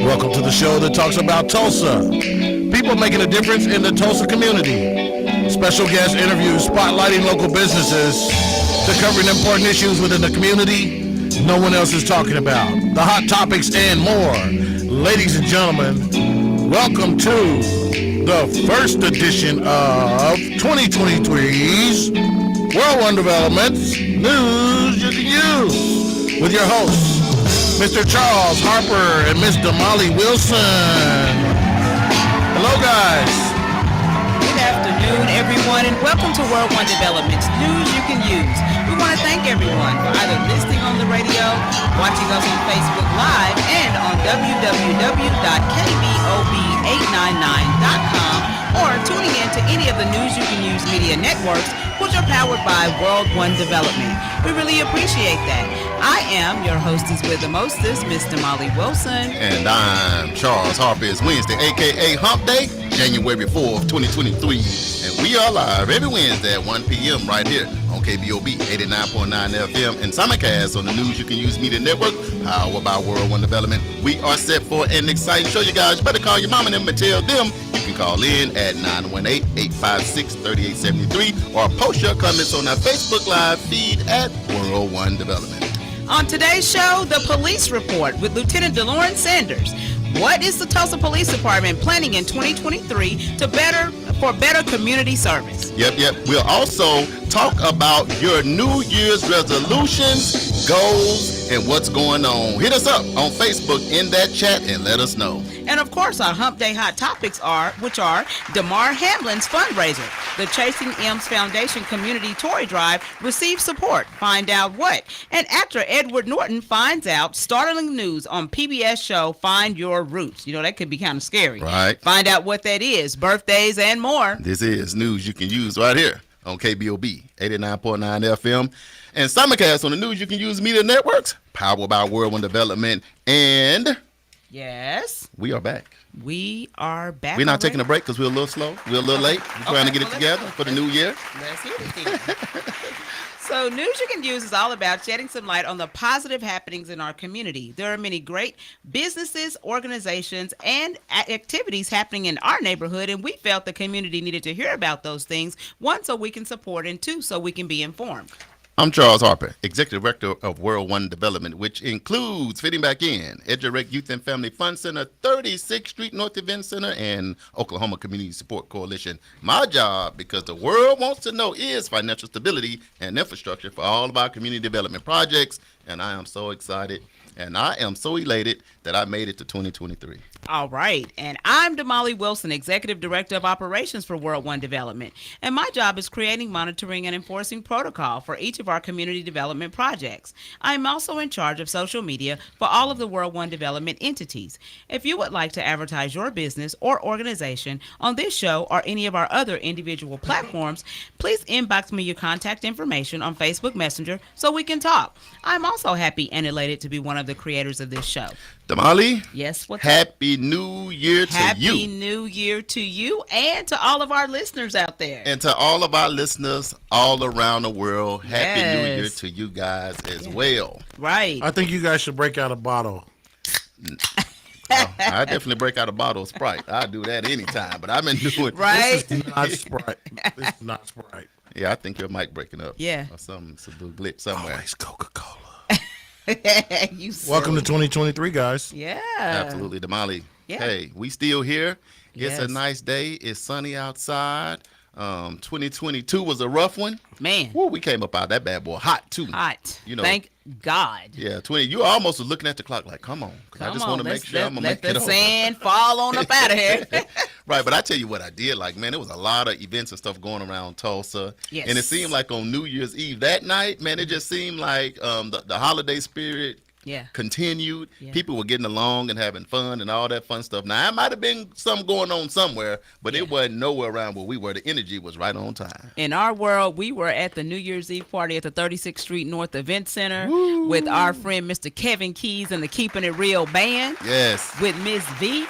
Welcome to the show that talks about Tulsa. People making a difference in the Tulsa community. Special guest interviews spotlighting local businesses to covering important issues within the community no one else is talking about. The hot topics and more. Ladies and gentlemen, welcome to the first edition of 2023's World One Development's News You Can Use with your hosts, Mr. Charles Harper and Miss Damali Wilson. Hello, guys. Good afternoon, everyone, and welcome to World One Development's News You Can Use. We want to thank everyone for either listening on the radio, watching us on Facebook Live, and on www.kbob899.com, or tuning in to any of the News You Can Use media networks, which are powered by World One Development. We really appreciate that. I am your hostess with the mostest, Miss Damali Wilson. And I'm Charles Harper. It's Wednesday, a.k.a. Hump Day, January 4th, 2023. And we are live every Wednesday at 1 p.m. right here on KBOB 89.9 FM and simulcast on the News You Can Use Media Network, powered by World One Development. We are set for an exciting show. You guys better call your mom and them and tell them you can call in at 918-856-3873 or post your comments on our Facebook Live feed at World One Development. On today's show, the police report with Lieutenant DeLauren Sanders. What is the Tulsa Police Department planning in 2023 for better community service? Yep. We'll also talk about your New Year's resolutions, goals, and what's going on. Hit us up on Facebook in that chat and let us know. And of course, our Hump Day hot topics are Damar Hamlin's fundraiser. The Chasing M's Foundation Community Toy Drive receives support. Find out what. And actor Edward Norton finds out startling news on PBS show Find Your Roots. You know, that could be kind of scary. Right. Find out what that is, birthdays, and more. This is News You Can Use right here on KBOB 89.9 FM and simulcast on the News You Can Use media networks, powered by World One Development. And yes, we are back. We are back. We're not already? taking a break because we're a little slow. We're a little late. We're trying to get it together for the new year. Let's hear it then. So News You Can Use is all about shedding some light on the positive happenings in our community. There are many great businesses, organizations, and activities happening in our neighborhood, and we felt the community needed to hear about those things, one, so we can support, and two, so we can be informed. I'm Charles Harper, Executive Director of World One Development, which includes fitting back in EduRec Youth and Family Fund Center, 36th Street North Event Center, and Oklahoma Community Support Coalition. My job, because the world wants to know, is financial stability and infrastructure for all of our community development projects, and I am so excited and I am so elated that I made it to 2023. All right. And I'm Damali Wilson, Executive Director of Operations for World One Development. And my job is creating, monitoring, and enforcing protocol for each of our community development projects. I'm also in charge of social media for all of the World One Development entities. If you would like to advertise your business or organization on this show or any of our other individual platforms, please inbox me your contact information on Facebook Messenger so we can talk. I'm also happy and elated to be one of the creators of this show. Damali? Yes, what's Happy New Year to you. Happy New Year to you and to all of our listeners out there. And to all of our listeners all around the world, Happy New Year Yes. to you guys as well. Right. I think you guys should break out a bottle. I definitely break out a bottle of Sprite. I do that anytime, but I've been doing Right. This is not Sprite. This is not Sprite. Yeah, I think your mic breaking up. Yeah. Or something, it's a little glitch somewhere. Always Coca-Cola. You Welcome to silly. 2023, guys. Yeah. Absolutely, Damali. Yeah. Hey, we still here. It's a Yes. nice day. It's sunny outside. 2022 was a rough one. Man. Woo, we came up out of that bad boy hot too. Hot. You know. Thank God. Yeah, 20. You almost was looking at the clock like, come on, 'cause I just want to make sure I'm gonna let make it the over. sand fall on up out of here. Right, but I tell you what I did. Like, man, there was a lot of events and stuff going around Tulsa. Yes. And it seemed like on New Year's Eve that night, man, it just seemed like the holiday spirit Yeah. continued. Yeah. People were getting along and having fun and all that fun stuff. Now, it might have been something going on somewhere, but it wasn't nowhere around where we were. The energy was right on time. In our world, we were at the New Year's Eve party at the 36th Street North Event Center Woo. with our friend Mr. Kevin Keys and the Keeping It Real Band Yes. with Miss V.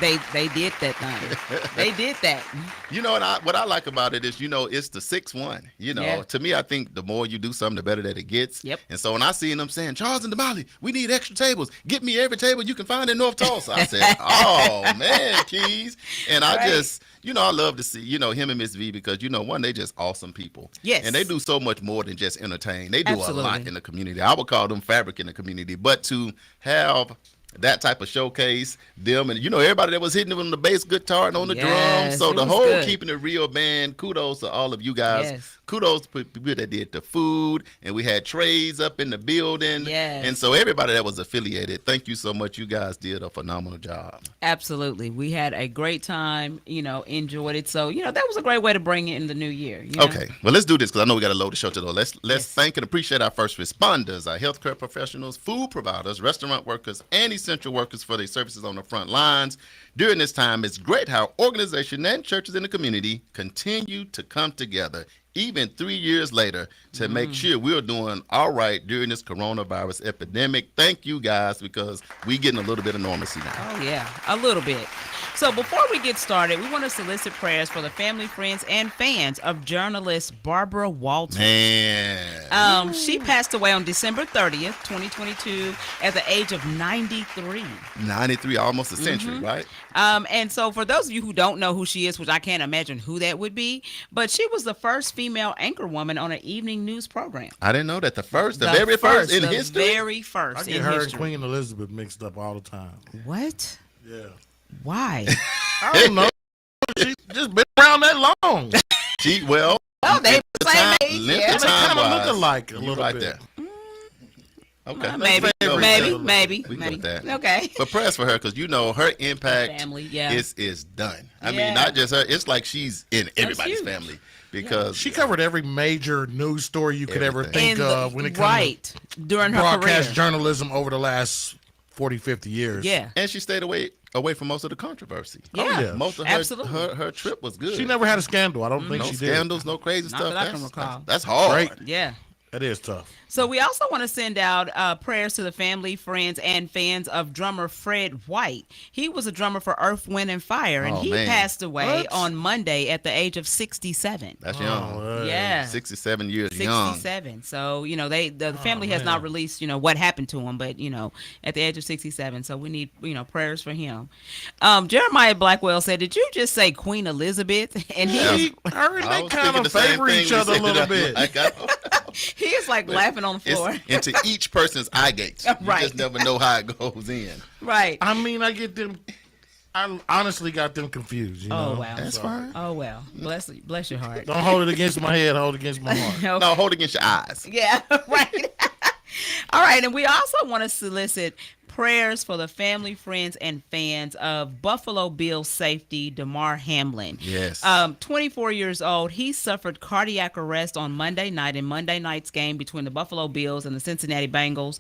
They did that thing. They did that. You know, and what I like about it is, it's the 6-1. Yeah. To me, I think the more you do something, the better that it gets. Yep. And so when I seen them saying, Charles and Damali, we need extra tables. Get me every table you can find in North Tulsa. I said, oh, man, Keys. And I just, I love to see, him and Miss V because, one, they just awesome people. Yes. And they do so much more than just entertain. They do Absolutely. a lot in the community. I would call them fabric in the community. But to have that type of showcase, them and everybody that was hitting them on the bass guitar and on the drums. So it the was whole good. Keeping It Real band, kudos to all of you guys. Yes. Kudos to people that did the food, and we had trays up in the building. Yes. And so everybody that was affiliated, thank you so much. You guys did a phenomenal job. Absolutely. We had a great time, enjoyed it. So, that was a great way to bring it in the new year. Okay, well, let's do this because I know we got to load the show to the Let's Yes. thank and appreciate our first responders, our healthcare professionals, food providers, restaurant workers, and essential workers for their services on the front lines. During this time, it's great how organizations and churches in the community continue to come together, even 3 years later, to make sure we're doing all right during this coronavirus epidemic. Thank you, guys, because we getting a little bit of normalcy now. Oh, yeah, a little bit. So before we get started, we want to solicit prayers for the family, friends, and fans of journalist Barbara Walters. Man. She passed away on December 30th, 2022, at the age of 93. 93, almost a century, right? And so for those of you who don't know who she is, which I can't imagine who that would be, but she was the first female anchor woman on an evening news program. I didn't know that. The very first in history? The very first I in get her history. and Queen Elizabeth mixed up all the time. What? Yeah. Why? I don't know. She just been around that long. Well, Oh, they the same age. length Yeah. of They kind of time-wise, look alike a you little right bit. there. Okay. Maybe, Let's say maybe, we maybe, can maybe. go with that. Okay. But prayers for her because her impact Family, yeah. is done. I Yeah. mean, not just her. It's like she's in everybody's huge. family because She covered every major news story you could ever Everything. think of when it comes right during to her broadcast career. journalism over the last 40, 50 years. Yeah. and she stayed away from most of the controversy. Yeah. yeah. Most of Absolutely. her trip was good. She never had a scandal. I don't think no she did. scandals, no crazy Not stuff. that I can recall. That's hard. Great. Yeah. That is tough. So we also want to send out prayers to the family, friends, and fans of drummer Fred White. He was a drummer for Earth, Wind, and Fire, and Oh, he man. passed away What? on Monday at the age of 67. That's young. Oh, Yeah. 67 years young. 67. So, the family has man. not released, what happened to him, but, at the age of 67. So we need, prayers for him. Jeremiah Blackwell said, did you just say Queen Elizabeth? And Yeah. Her and I they was kind thinking of the same favor thing each we other a said. little bit. he is like laughing on the floor. It's into each person's eye gates. You Right. just never know how it goes in. Right. I mean, I honestly got them confused. You know? Oh, wow. That's fine. Oh, well. Bless your heart. Don't hold it against my head. Hold it against my heart. Okay. No, hold against your eyes. Yeah, right. All right, and we also want to solicit prayers for the family, friends, and fans of Buffalo Bills safety DeMar Hamlin. Yes. 24 years old. He suffered cardiac arrest on Monday night in Monday night's game between the Buffalo Bills and the Cincinnati Bengals.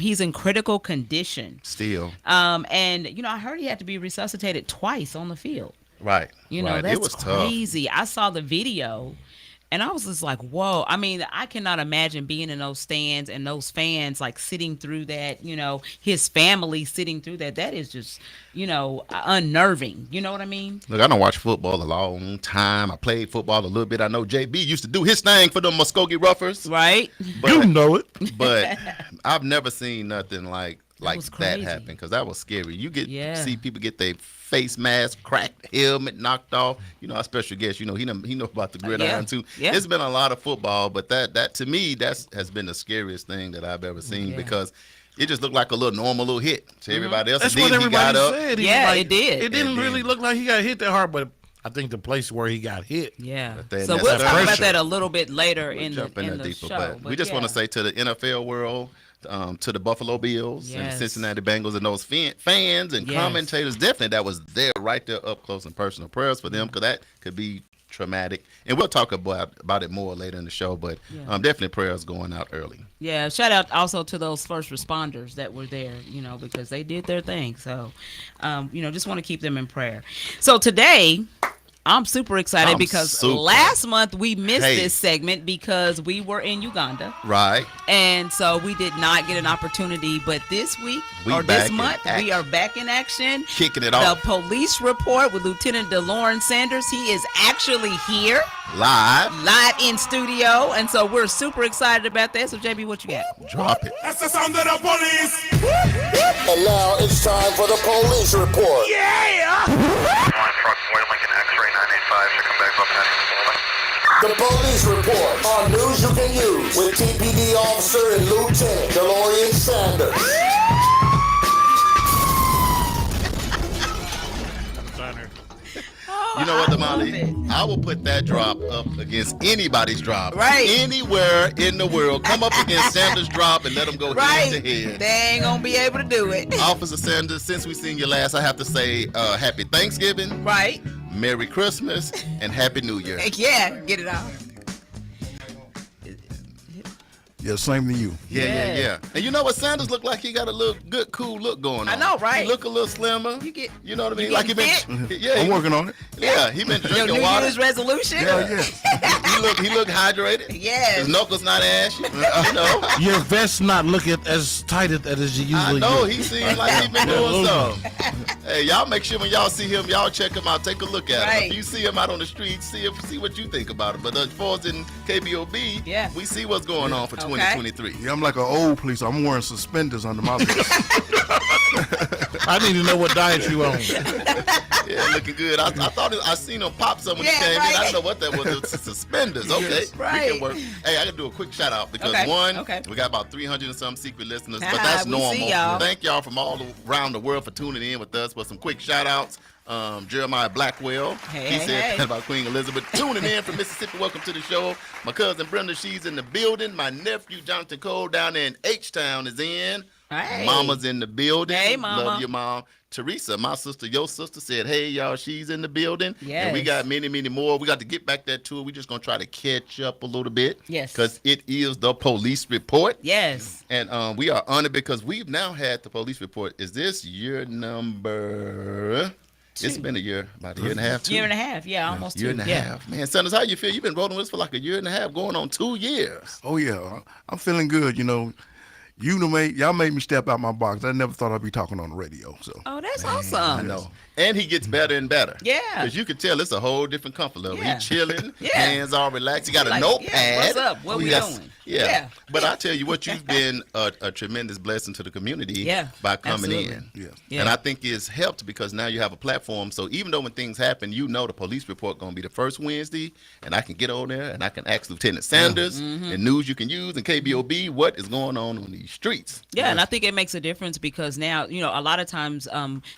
He's in critical condition. Still. And, I heard he had to be resuscitated twice on the field. Right. That's it was crazy. I saw the video and I was just like, whoa. I mean, I cannot imagine being in those stands and those fans like sitting through that, his family sitting through that. That is just, unnerving. You know what I mean? Look, I don't watch football a long time. I played football a little bit. I know JB used to do his thing for the Muskogee Roughers. Right? But, You know it. But I've never seen nothing like was that crazy. happen because that was scary. You Yeah. see people get their face mask cracked, helmet knocked off. Our special guest, he know about the gridiron too. Yeah. It's been a lot of football, but that to me has been the scariest thing that I've ever seen Yeah. because it just looked like a normal little hit to everybody else. That's And what then he got everybody up. said. He Yeah, was like, it did. It didn't And really then- look like he got hit that hard, but I think the place where he got hit. Yeah. then So that's we'll that talk about pressure. that a little bit later We'll in jump the, in in there the deeper, show. but we just want to say to the NFL world, to the Buffalo Bills and the Yes. Cincinnati Bengals and those fans and Yes. commentators, definitely that was there right there up close and personal. Prayers for them because that could be traumatic. And we'll talk about it more later in the show, but definitely prayers going out early. Yeah, shout out also to those first responders that were there, because they did their thing. So, just want to keep them in prayer. So today, I'm super excited I'm because super. last month we missed Hey. this segment because we were in Uganda. Right. And so we did not get an opportunity. But this week We or back this in month, we action. are back in action. Kicking it The off. police report with Lieutenant DeLauren Sanders. He is actually here, Live. live in studio. And so we're super excited about that. So, JB, what you got? Drop it. That's the sound of the police. And now it's time for the police report. The police report on news you can use with TPD officer and Lieutenant DeLauren Sanders. You know what, I love Damali? it. I will put that drop up against anybody's drop. Right. Anywhere in the world. Come up against Sanders' drop and let them go Right. head to head. They ain't going to be able to do it. Officer Sanders, since we seen you last, I have to say Happy Thanksgiving, Right? Merry Christmas, and Happy New Year. Yeah, get it off. Yeah, same to you. Yeah. And you know what? Sanders look like he got a little good, cool look going on. I know, right? He look a little slimmer. You know what I mean? you Like he been, getting yeah, I'm he- working on it. Yeah, he been Your drinking New water. Year's resolution? Yeah. He look hydrated. Yes. His knuckles not ashy. You know. Your vest not looking as tight as you I usually know do. he seems like he been doing something. Hey, y'all make sure when y'all see him, y'all check him out. Take a look at him. Right. If you see him out on the street, see what you think about it. But as far as in KBOB, Yeah. we see what's going on for Okay. 2023. Yeah, I'm like an old police. I'm wearing suspenders under my vest. I need to know what diet you on. Yeah, looking good. I thought I seen him pop some when he Yeah, came in. right. I didn't know what that was. It's suspenders. Okay, Right. we can work. Hey, I gotta do a quick shout out because Okay. we got about 300 and some secret listeners, but Ah, that's we normal. see y'all. Thank y'all from all around the world for tuning in with us for some quick shout outs. Jeremiah Blackwell, Hey, he hey, said hey. about Queen Elizabeth. Tuning in from Mississippi. Welcome to the show. My cousin Brenda, she's in the building. My nephew Jonathan Cole down there in H-Town is in. Hey. Mama's in the building. Hey, Mama. Love your mom. Teresa, my sister, your sister, said, hey, y'all, she's in the building. And we Yes. got many, many more. We got to get back that tour. We're just going to try to catch up a little bit. Yes. Because it is the police report. Yes. And we are honored because we've now had the police report. Is this year number... It's been a year, about a year and a half, 2 Year and a half. Yeah, almost year two. and a half. Man, Sanders, how you feel? You've been rolling with us for like a year and a half, going on 2 years. Oh yeah, I'm feeling good. You know, y'all made me step out my box. I never thought I'd be talking on the radio. So Oh, that's awesome. I know. And he gets better and better. Yeah. Because you can tell it's a whole different comfort level. Yeah. He chilling, Yeah. hands all relaxed. He got a Like, notepad. yeah, what's up? What we Yes. doing? Yeah. Yeah. But I tell you what, you've been a tremendous blessing to the community Yeah, by coming absolutely. in. yeah. Yeah. And I think it's helped because now you have a platform. So even though when things happen, you know the police report going to be the first Wednesday, and I can get on there and I can ask Lieutenant Sanders Mm-hmm. and news you can use and KBOB what is going on these streets. Yeah, and I think it makes a difference because now, a lot of times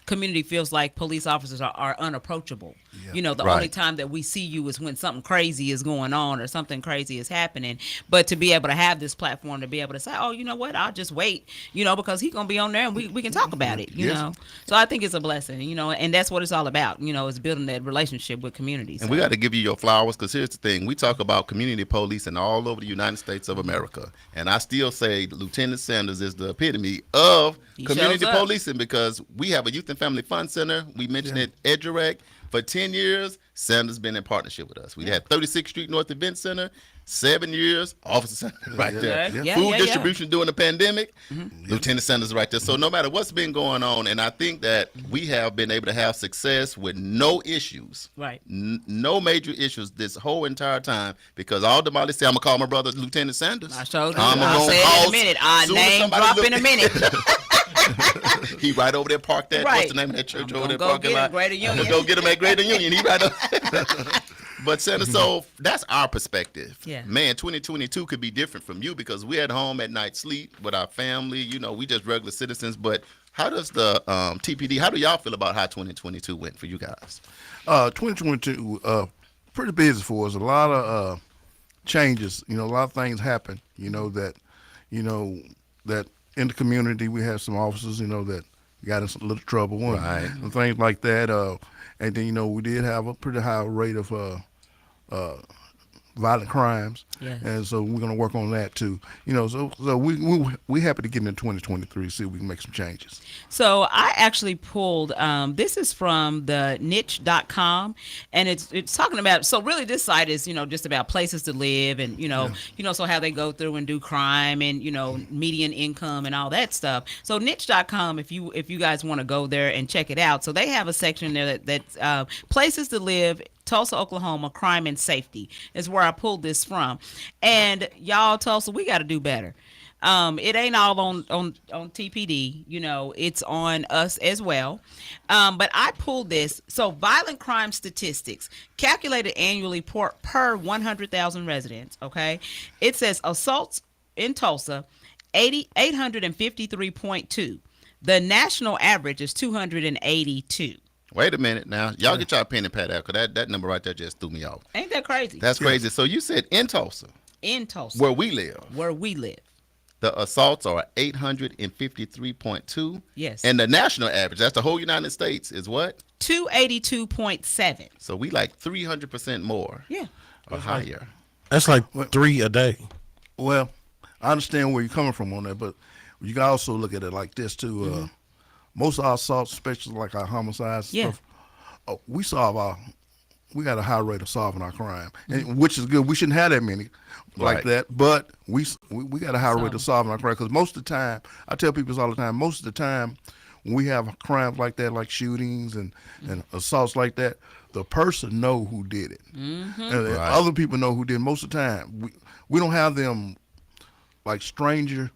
community feels like police officers are unapproachable. Yeah. The Right. only time that we see you is when something crazy is going on or something crazy is happening. But to be able to have this platform to be able to say, oh, you know what, I'll just wait, because he's going to be on there and we can talk about it, you Yes. know. So I think it's a blessing, and that's what it's all about, is building that relationship with communities. And we got to give you your flowers because here's the thing. We talk about community policing all over the United States of America. And I still say Lieutenant Sanders is the epitome of He community shows up. policing because we have a Youth and Family Fun Center. We mentioned it, EdUrec. For 10 years, Sanders been in partnership with us. We had 36th Street North Event Center, 7 years, Officer Sanders right there. Yeah, yeah, Food yeah. distribution during the pandemic, Lieutenant Sanders right there. So no matter what's been going on, and I think that we have been able to have success with no issues. Right. No major issues this whole entire time because all Damali said, I'm going to call my brother Lieutenant Sanders. I showed you. I'm I'll gonna say it in call a minute. Our soon as name somebody drop look- in a minute. He right over there parked at, Right. what's the name of that church I'm over gonna there go parking get him, lot? Greater I'm gonna Union. go get him at Greater Union. He right up. But Senator, so that's our perspective. Yeah. Man, 2022 could be different from you because we're at home at night, sleep with our family. We just regular citizens. But how does the TPD, how do y'all feel about how 2022 went for you guys? 2022, pretty busy for us. A lot of changes. A lot of things happen. That in the community we have some officers. That got in some little trouble Right. and things like that. And then we did have a pretty high rate of violent crimes, Yes. and so we're going to work on that too. So we happy to get into 2023, see if we can make some changes. So I actually pulled, this is from the niche.com, and it's talking about, so really this site is, just about places to live and, so how they go through and do crime and, median income and all that stuff. So niche.com, if you guys want to go there and check it out. So they have a section there that's places to live, Tulsa, Oklahoma, crime and safety is where I pulled this from. And y'all, Tulsa, we got to do better. It ain't all on TPD, it's on us as well. But I pulled this. So violent crime statistics calculated annually per 100,000 residents. Okay. It says assaults in Tulsa, 853.2. The national average is 282. Wait a minute now. Y'all get y'all pen and pad out, because that number right there just threw me off. Ain't that crazy? That's crazy. So you said in Tulsa, in Tulsa, where we live, the assaults are 853.2. Yes. And the national average, that's the whole United States, is what? 282.7. So we like 300% more. Yeah. Or higher. That's like 3 a day. Well, I understand where you're coming from on that, but you can also look at it like this too. Most of our assaults, especially like our homicides, Yeah. stuff, we got a high rate of solving our crime, and which is good. We shouldn't have that many like Right. that, but we got a high rate of solving our crime, because most of the time, I tell people this all the time, most of the time when we have crimes like that, like shootings and assaults like that, the person know who did it. And other people know who did it. Most of the time. We don't have them like stranger,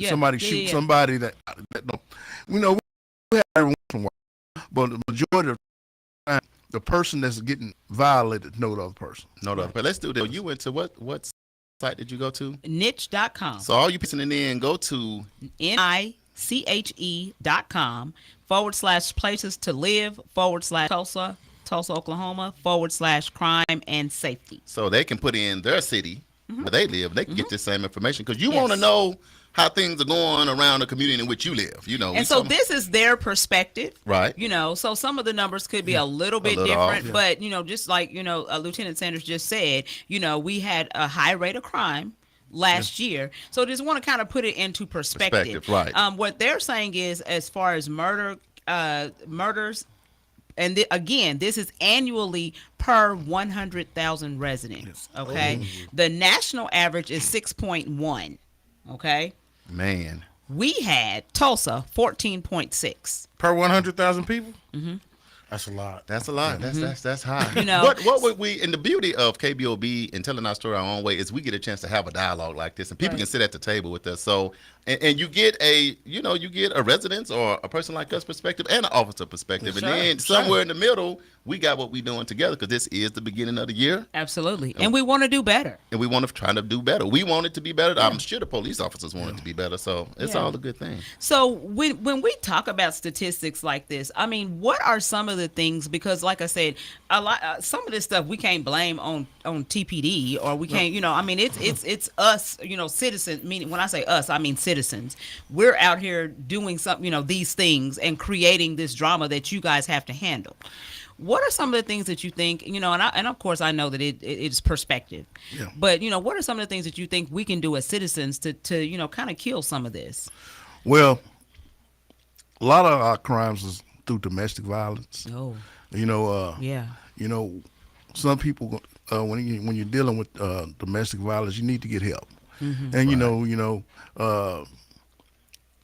somebody shoot somebody that don't, we have every once in a while, but the majority of the time, the person that's getting violated know the other person. But let's do that. You went to what site did you go to? Niche.com. So all you listening in, go to niche.com/places to live /Tulsa, Oklahoma /crime and safety. So they can put in their city where they live. They can get this same information, because you want to know how things are going around the community in which you live. And so this is their perspective, right? So some of the numbers could be a little bit different, but just like Lieutenant Sanders just said, we had a high rate of crime last year. So just want to kind of put it into perspective. Right. What they're saying is, as far as murders, and again, this is annually per 100,000 residents. Okay. The national average is 6.1. Okay. Man. We had Tulsa 14.6 per 100,000 people. That's a lot. That's a lot. That's high. What would we? And the beauty of KBOB and telling our story our own way is we get a chance to have a dialogue like this, and people can sit at the table with us. So, and you get a residence or a person like us perspective and an officer perspective, and then somewhere in the middle, we got what we're doing together, because this is the beginning of the year. Absolutely, and we want to do better. And we want to try to do better. We want it to be better. I'm sure the police officers want it to be better. So it's all a good thing. So when we talk about statistics like this, I mean, what are some of the things? Because like I said, some of this stuff we can't blame on TPD, or we can't. I mean, it's us. Citizens. Meaning, when I say us, I mean citizens. We're out here doing something. These things and creating this drama that you guys have to handle. What are some of the things that you think, and of course I know that it's perspective, but what are some of the things that you think we can do as citizens to kind of kill some of this? Well, a lot of our crimes is through domestic violence. Oh, some people when you're dealing with domestic violence, you need to get help, and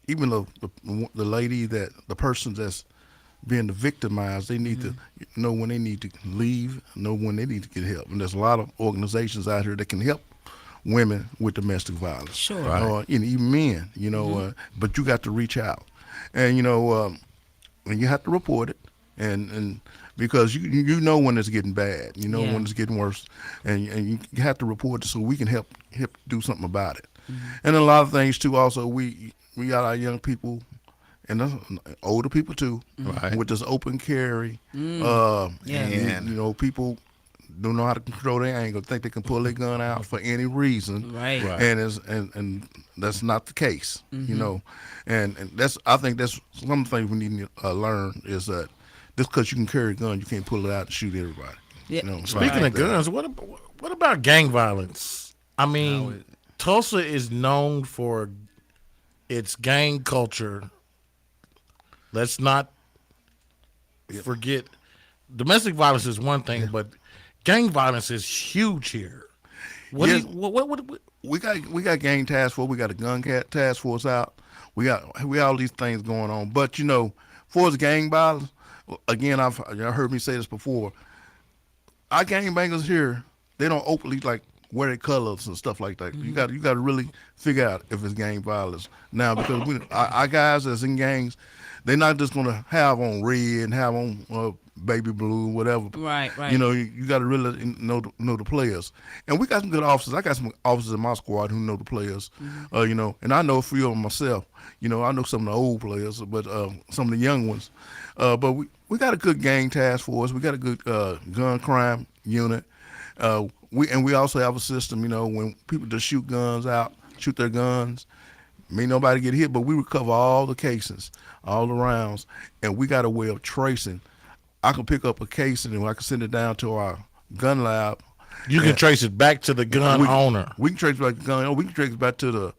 even the lady the person that's being victimized, they need to know when they need to leave, know when they need to get help. And there's a lot of organizations out here that can help women with domestic violence. Sure. Or even men, but you got to reach out. And, and you have to report it. And because you know when it's getting bad, when it's getting worse. And you have to report it so we can help do something about it. And a lot of things, too, also, we got our young people and older people too, with this open carry. And, people don't know how to control their anger, think they can pull their gun out for any reason, and that's not the case, and I think that's some things we need to learn, is that just because you can carry a gun, you can't pull it out and shoot everybody. Yeah. Speaking of guns, what about gang violence? I mean, Tulsa is known for its gang culture. Let's not forget, domestic violence is one thing, but gang violence is huge here. We got gang task force. We got a gun task force out. We got all these things going on. But for as gang violence, again, y'all heard me say this before. Our gangbangers here, they don't openly wear their colors and stuff like that. You got to really figure out if it's gang violence now, because our guys that's in gangs, they're not just gonna have on red and have on baby blue, whatever. Right. You got to really know the players. And we got some good officers. I got some officers in my squad who know the players. And I know a few of them myself. I know some of the old players, but some of the young ones. But we got a good gang task force. We got a good gun crime unit. We also have a system. When people just shoot their guns. May nobody get hit, but we recover all the cases, all the rounds, and we got a way of tracing. I can pick up a case and I can send it down to our gun lab. You can trace it back to the gun owner. We can trace it back to the gun owner. We can trace it back to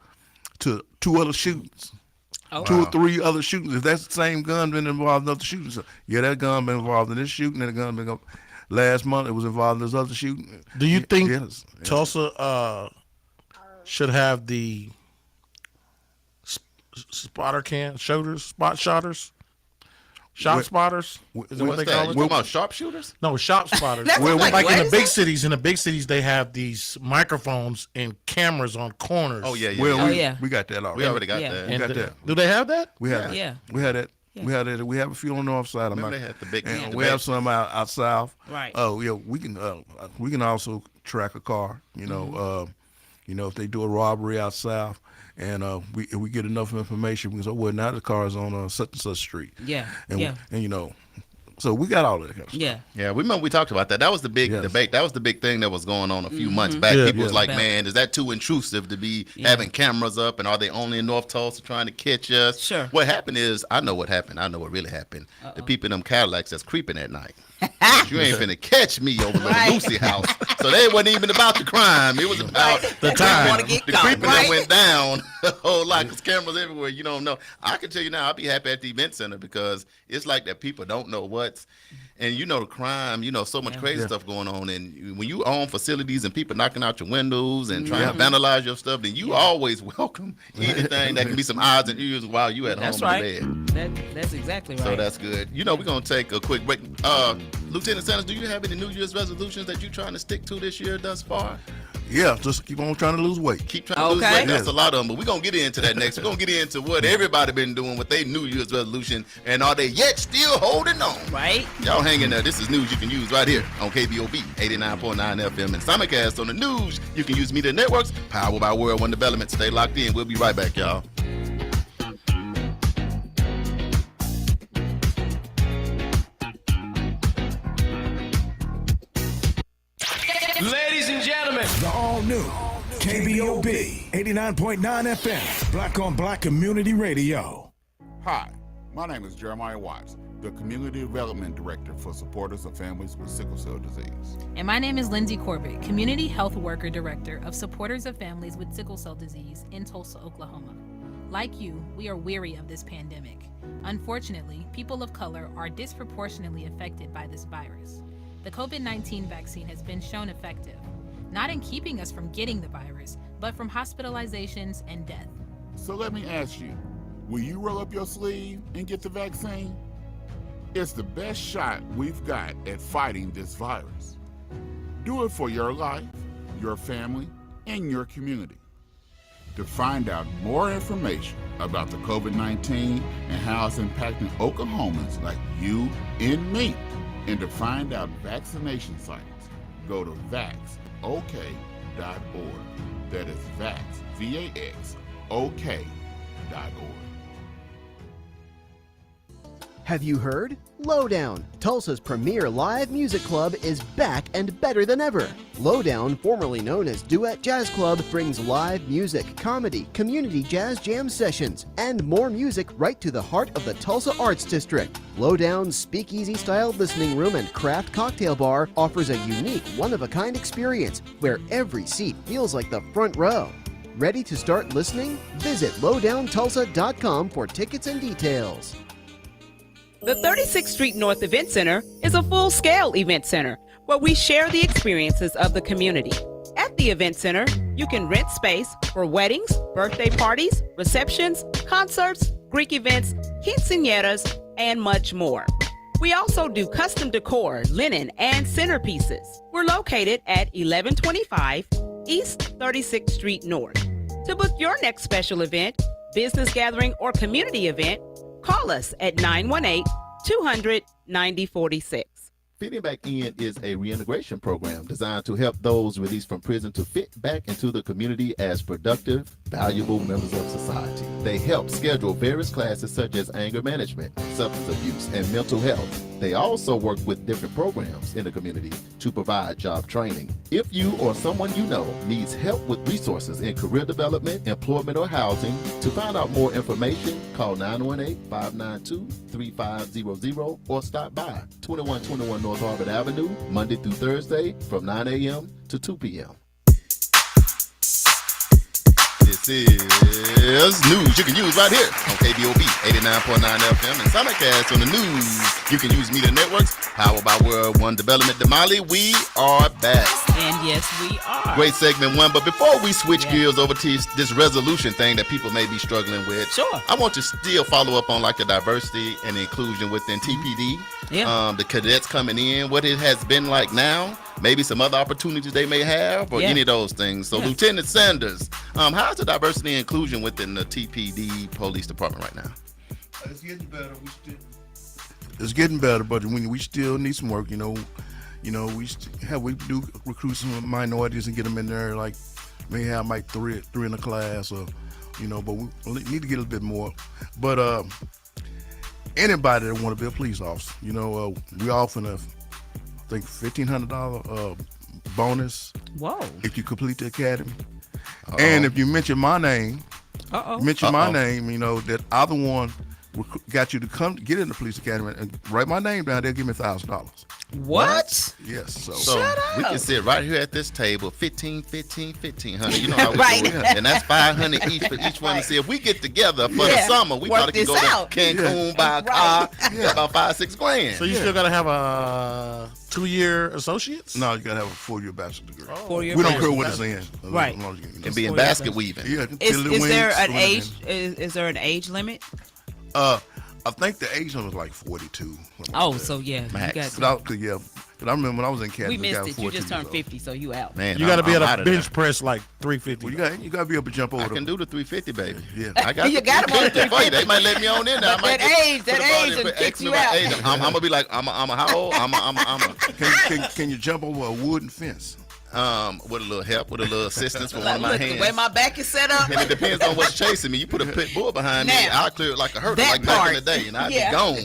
two other shootings. Oh. 2 or 3 other shootings. If that's the same gun been involved in other shootings, that gun been involved in this shooting, and the gun been last month it was involved in this other shooting. Do you think Yes. Tulsa should have the spot shotters? Shop spotters? Is that what they call You it? talking about sharpshooters? No, shop spotters. That's like like in what the is big that? cities, they have these microphones and cameras on corners. Oh yeah. Well, yeah. we got that already. We already got Yeah. that. We got that. Do they have that? We had Yeah. that. We had that. Yeah. We had that. We have a few on the north side. Remember they had the big. And the we big- have some out south. Right. Oh yeah, we can also track a car. If they do a robbery out south, and we get enough information, we can say, well, now the car is on such and such street. Yeah. And so we got all of that kind of stuff. Yeah. Yeah, we remember we talked about that. That was the big Yes. debate. That was the big thing that was going on a few months back. Yeah, People was yeah. like, About- man, is that too intrusive to be having cameras up? And are they only in North Tulsa trying to catch us? Sure. What happened is, I know what happened. I know what really happened. The people in them Cadillacs that's creeping at night. You ain't finna catch me over the Right. Lucy house. So they wasn't even about the crime. It was about The time. Want to get the caught, creeping right? that went down a whole lot, because cameras everywhere. You don't know. I can tell you now, I'll be happy at the event center, because it's like that people don't know what's, and the crime, so much crazy stuff going on. And when you own facilities and people knocking out your windows and trying to vandalize your stuff, then you always welcome anything that can be some odds and ears while you at That's home right. in bed. That's exactly right. So that's good. We're going to take a quick break. Lieutenant Sanders, do you have any New Year's resolutions that you're trying to stick to this year thus far? Yeah, just keep on trying to lose weight. Keep trying to lose Okay. weight. That's a lot of them, but we're going to get into that next. We're going to get into what everybody been doing with their New Year's resolution, and are they yet still holding on? right. Y'all hang in there. This is news you can use right here on KBOB 89.9 FM and simulcast on the news you can use media networks, powered by World One Development. Stay locked in. We'll be right back, y'all. Ladies and gentlemen, The all new KBOB 89.9 FM, Black on Black Community Radio. Hi, my name is Jeremiah Watts, the Community Development Director for Supporters of Families with Sickle Cell Disease. And my name is Lindsay Corbett, Community Health Worker Director of Supporters of Families with Sickle Cell Disease in Tulsa, Oklahoma. Like you, we are weary of this pandemic. Unfortunately, people of color are disproportionately affected by this virus. The COVID-19 vaccine has been shown effective, not in keeping us from getting the virus, but from hospitalizations and death. So let me ask you, will you roll up your sleeve and get the vaccine? It's the best shot we've got at fighting this virus. Do it for your life, your family, and your community. To find out more information about the COVID-19 and how it's impacting Oklahomans like you and me, and to find out vaccination sites, go to vaxok.org. That is vax, V-A-X, OK.org. Have you heard? Lowdown, Tulsa's premier live music club, is back and better than ever. Lowdown, formerly known as Duet Jazz Club, brings live music, comedy, community jazz jam sessions, and more music right to the heart of the Tulsa Arts District. Lowdown's speakeasy-style listening room and craft cocktail bar offers a unique, one-of-a-kind experience where every seat feels like the front row. Ready to start listening? Visit lowdowntulsa.com for tickets and details. The 36th Street North Event Center is a full-scale event center where we share the experiences of the community. At the event center, you can rent space for weddings, birthday parties, receptions, concerts, Greek events, quinceañeras, and much more. We also do custom decor, linen, and centerpieces. We're located at 1125 East 36th Street North. To book your next special event, business gathering, or community event, call us at 918-200-9046. Fitting Back In is a reintegration program designed to help those released from prison to fit back into the community as productive, valuable members of society. They help schedule various classes such as anger management, substance abuse, and mental health. They also work with different programs in the community to provide job training. If you or someone you know needs help with resources in career development, employment, or housing, to find out more information, call 918-592-3500 or stop by 2121 North Harvard Avenue, Monday through Thursday from 9 a.m. to 2 p.m. This is news you can use right here on KBOB 89.9 FM and simulcast on the news you can use media networks powered by World One Development. Damali, we are back. And yes, we are. Great segment one, but before we switch gears over to this resolution thing that people may be struggling with, sure, I want to still follow up on like the diversity and inclusion within TPD. Yeah. The cadets coming in, what it has been like now, maybe some other opportunities they may have, or any of those things. So, Lieutenant Sanders, how's the diversity and inclusion within the TPD Police Department right now? It's getting better. It's getting better, but we still need some work. We do recruit some minorities and get them in there. Like may have like three in the class, or but we need to get a little bit more. But anybody that want to be a police officer, we often I think $1,500 bonus. Whoa! If you complete the academy, and if you mention my name, that other one got you to come get in the police academy and write my name down. They'll give me $1,000. What? Yes. So we can sit right here at this table, 1,500. You know how we do it, and that's $500 each for each one. To see if we get together for the summer, we probably can go to Cancun, buy a car, about $5-6 grand. So you still gotta have a 2-year associates? No, you gotta have a 4-year bachelor's degree. We don't care what it's in. Right. And be in basket weaving. Yeah. Is there an age? Is there an age limit? I think the age limit was like 42. So yeah, Max. you got Because I remember when I was in Canada. we missed it. You just turned 50, so you out. Man, You got to be I'm at out a of bench there. press like 350. Well, you got to be able to jump over. I can do the 350, baby. Yeah. I got You got 'em on the 350. They might let me on in there. I might That age put and kicks you out. I'm gonna be like, I'm a how old? I'm a Can you jump over a wooden fence? with a little help, with a little assistance from one of my Look, hands. the way my back is set up. And it depends on what's chasing me. You put a pit bull behind me, Now, I'll clear it like a hurdle, that like back in part. the day, and I'd be gone.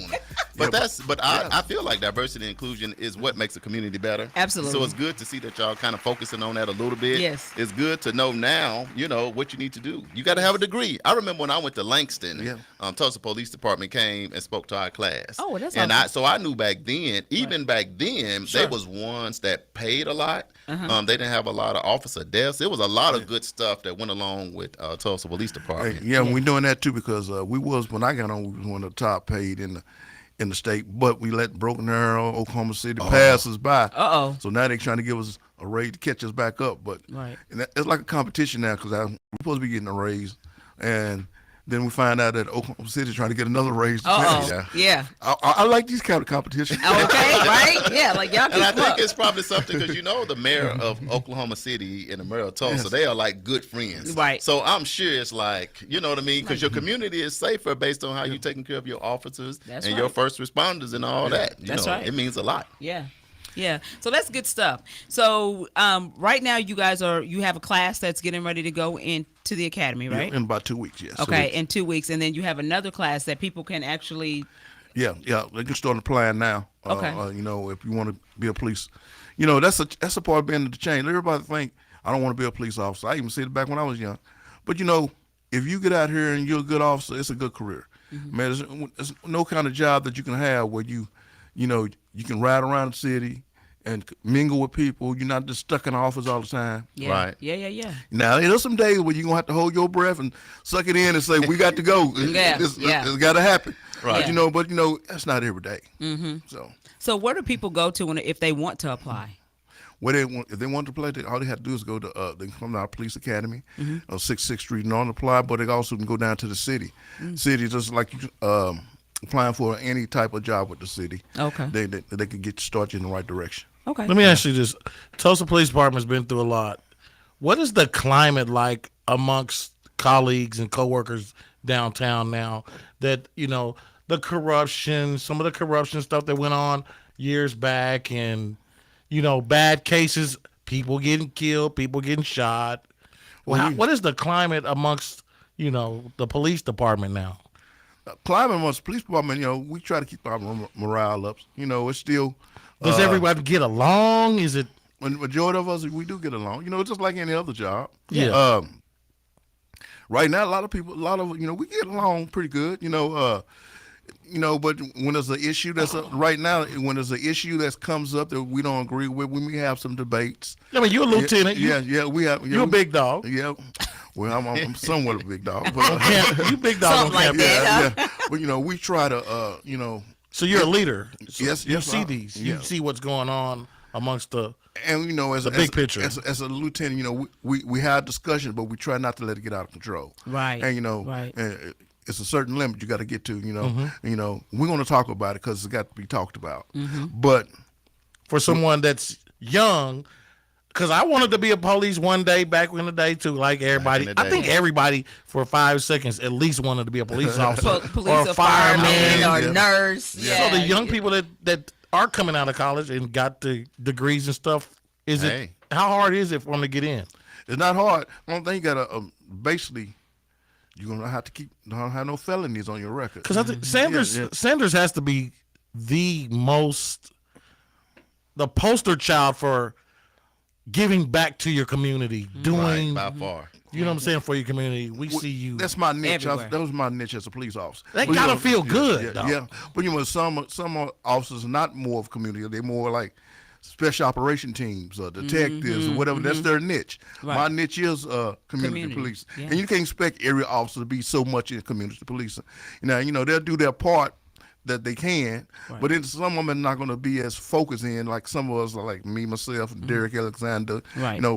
But I feel like diversity and inclusion is what makes a community better. Absolutely. So it's good to see that y'all kind of focusing on that a little bit. Yes. It's good to know now, what you need to do. You got to have a degree. I remember when I went to Langston, Tulsa Police Department came and spoke to our class. Oh, that's and awesome. I knew back then, even back then, they was ones that paid a lot. They didn't have a lot of officer deaths. It was a lot of good stuff that went along with Tulsa Police Department. We're doing that too because when I got on, we was one of the top paid in the state, but we let Broken Arrow, Oklahoma City pass us by. So now they're trying to give us a raise to catch us back up. But it's like a competition now because we're supposed to be getting a raise, and then we find out that Oklahoma City trying to get another raise. Yeah. I like these kind of competitions. Okay, right? Yeah, like y'all And I keep think up. it's probably something because the mayor of Oklahoma City and the mayor of Tulsa, they are like good friends. Right. So I'm sure it's like, you know what I mean? Because your community is safer based on how you're taking care of your officers That's and right. your first responders and all that. That's right. It means a lot. Yeah. Yeah. So that's good stuff. So right now you have a class that's getting ready to go into the academy, right? In about 2 weeks, yes. Okay, in 2 weeks. And then you have another class that people can actually Yeah, they can start applying now. Okay. You know, if you want to be a police, you know, that's a part of being the change. Everybody think I don't want to be a police officer. I even said it back when I was young. But you know, if you get out here and you're a good officer, it's a good career. Man, there's no kind of job that you can have where you know, you can ride around the city and mingle with people. You're not just stuck in the office all the time. Yeah. Right. Yeah. Now, there's some days where you're going to have to hold your breath and suck it in and say, we got to go. It's got to happen. Right. But you know, that's not every day. So where do people go to if they want to apply? If they want to play, all they have to do is go to they can come to our police academy, 66th Street, and apply. But they also can go down to the city. City, just like you applying for any type of job with the city. Okay. They can get started in the right direction. Okay. Let me ask you this: Tulsa Police Department's been through a lot. What is the climate like amongst colleagues and coworkers downtown now? That you know the corruption, some of the corruption stuff that went on years back, and you know bad cases, people getting killed, people getting shot. Well, what is the climate amongst the police department now? Climate amongst the police department, you know, we try to keep our morale up. You know, it's still. Does everybody get along? Is it? When the majority of us, we do get along. You know, just like any other job. Yeah. Right now, a lot of we get along pretty good. But when there's an issue right now, when there's an issue that comes up that we don't agree with, we may have some debates. I mean, you're a lieutenant. We have. You're a big dog. Yeah. Well, I'm somewhat a big dog. But, you big dog on campus. Yeah. But we try to So you're a leader. So yes. You see these. You see what's going on amongst the. And as the big picture, as a lieutenant, we have discussions, but we try not to let it get out of control. Right. And and it's a certain limit you got to get to. We're going to talk about it because it's got to be talked about. But for someone that's young, because I wanted to be a police one day back in the day too, like everybody. I think everybody for 5 seconds at least wanted to be a police officer, police or fireman, or nurse. So the young people that are coming out of college and got the degrees and stuff, how hard is it for them to get in? It's not hard. I don't think you got to basically. You're gonna have to don't have no felonies on your record. Because I think Sanders has to be the poster child for giving back to your community, doing by far. You know what I'm saying, for your community. We see you. That's my niche. Everywhere. That was my niche as a police officer. That gotta feel good. Yeah. But some officers are not more of community. They're more like special operation teams or detectives or whatever. That's their niche. Right. My niche is community police. Yeah. And you can't expect every officer to be so much in community policing. They'll do their part that they can, but then some of them are not going to be as focused in like some of us, like me, myself, and Derek Alexander,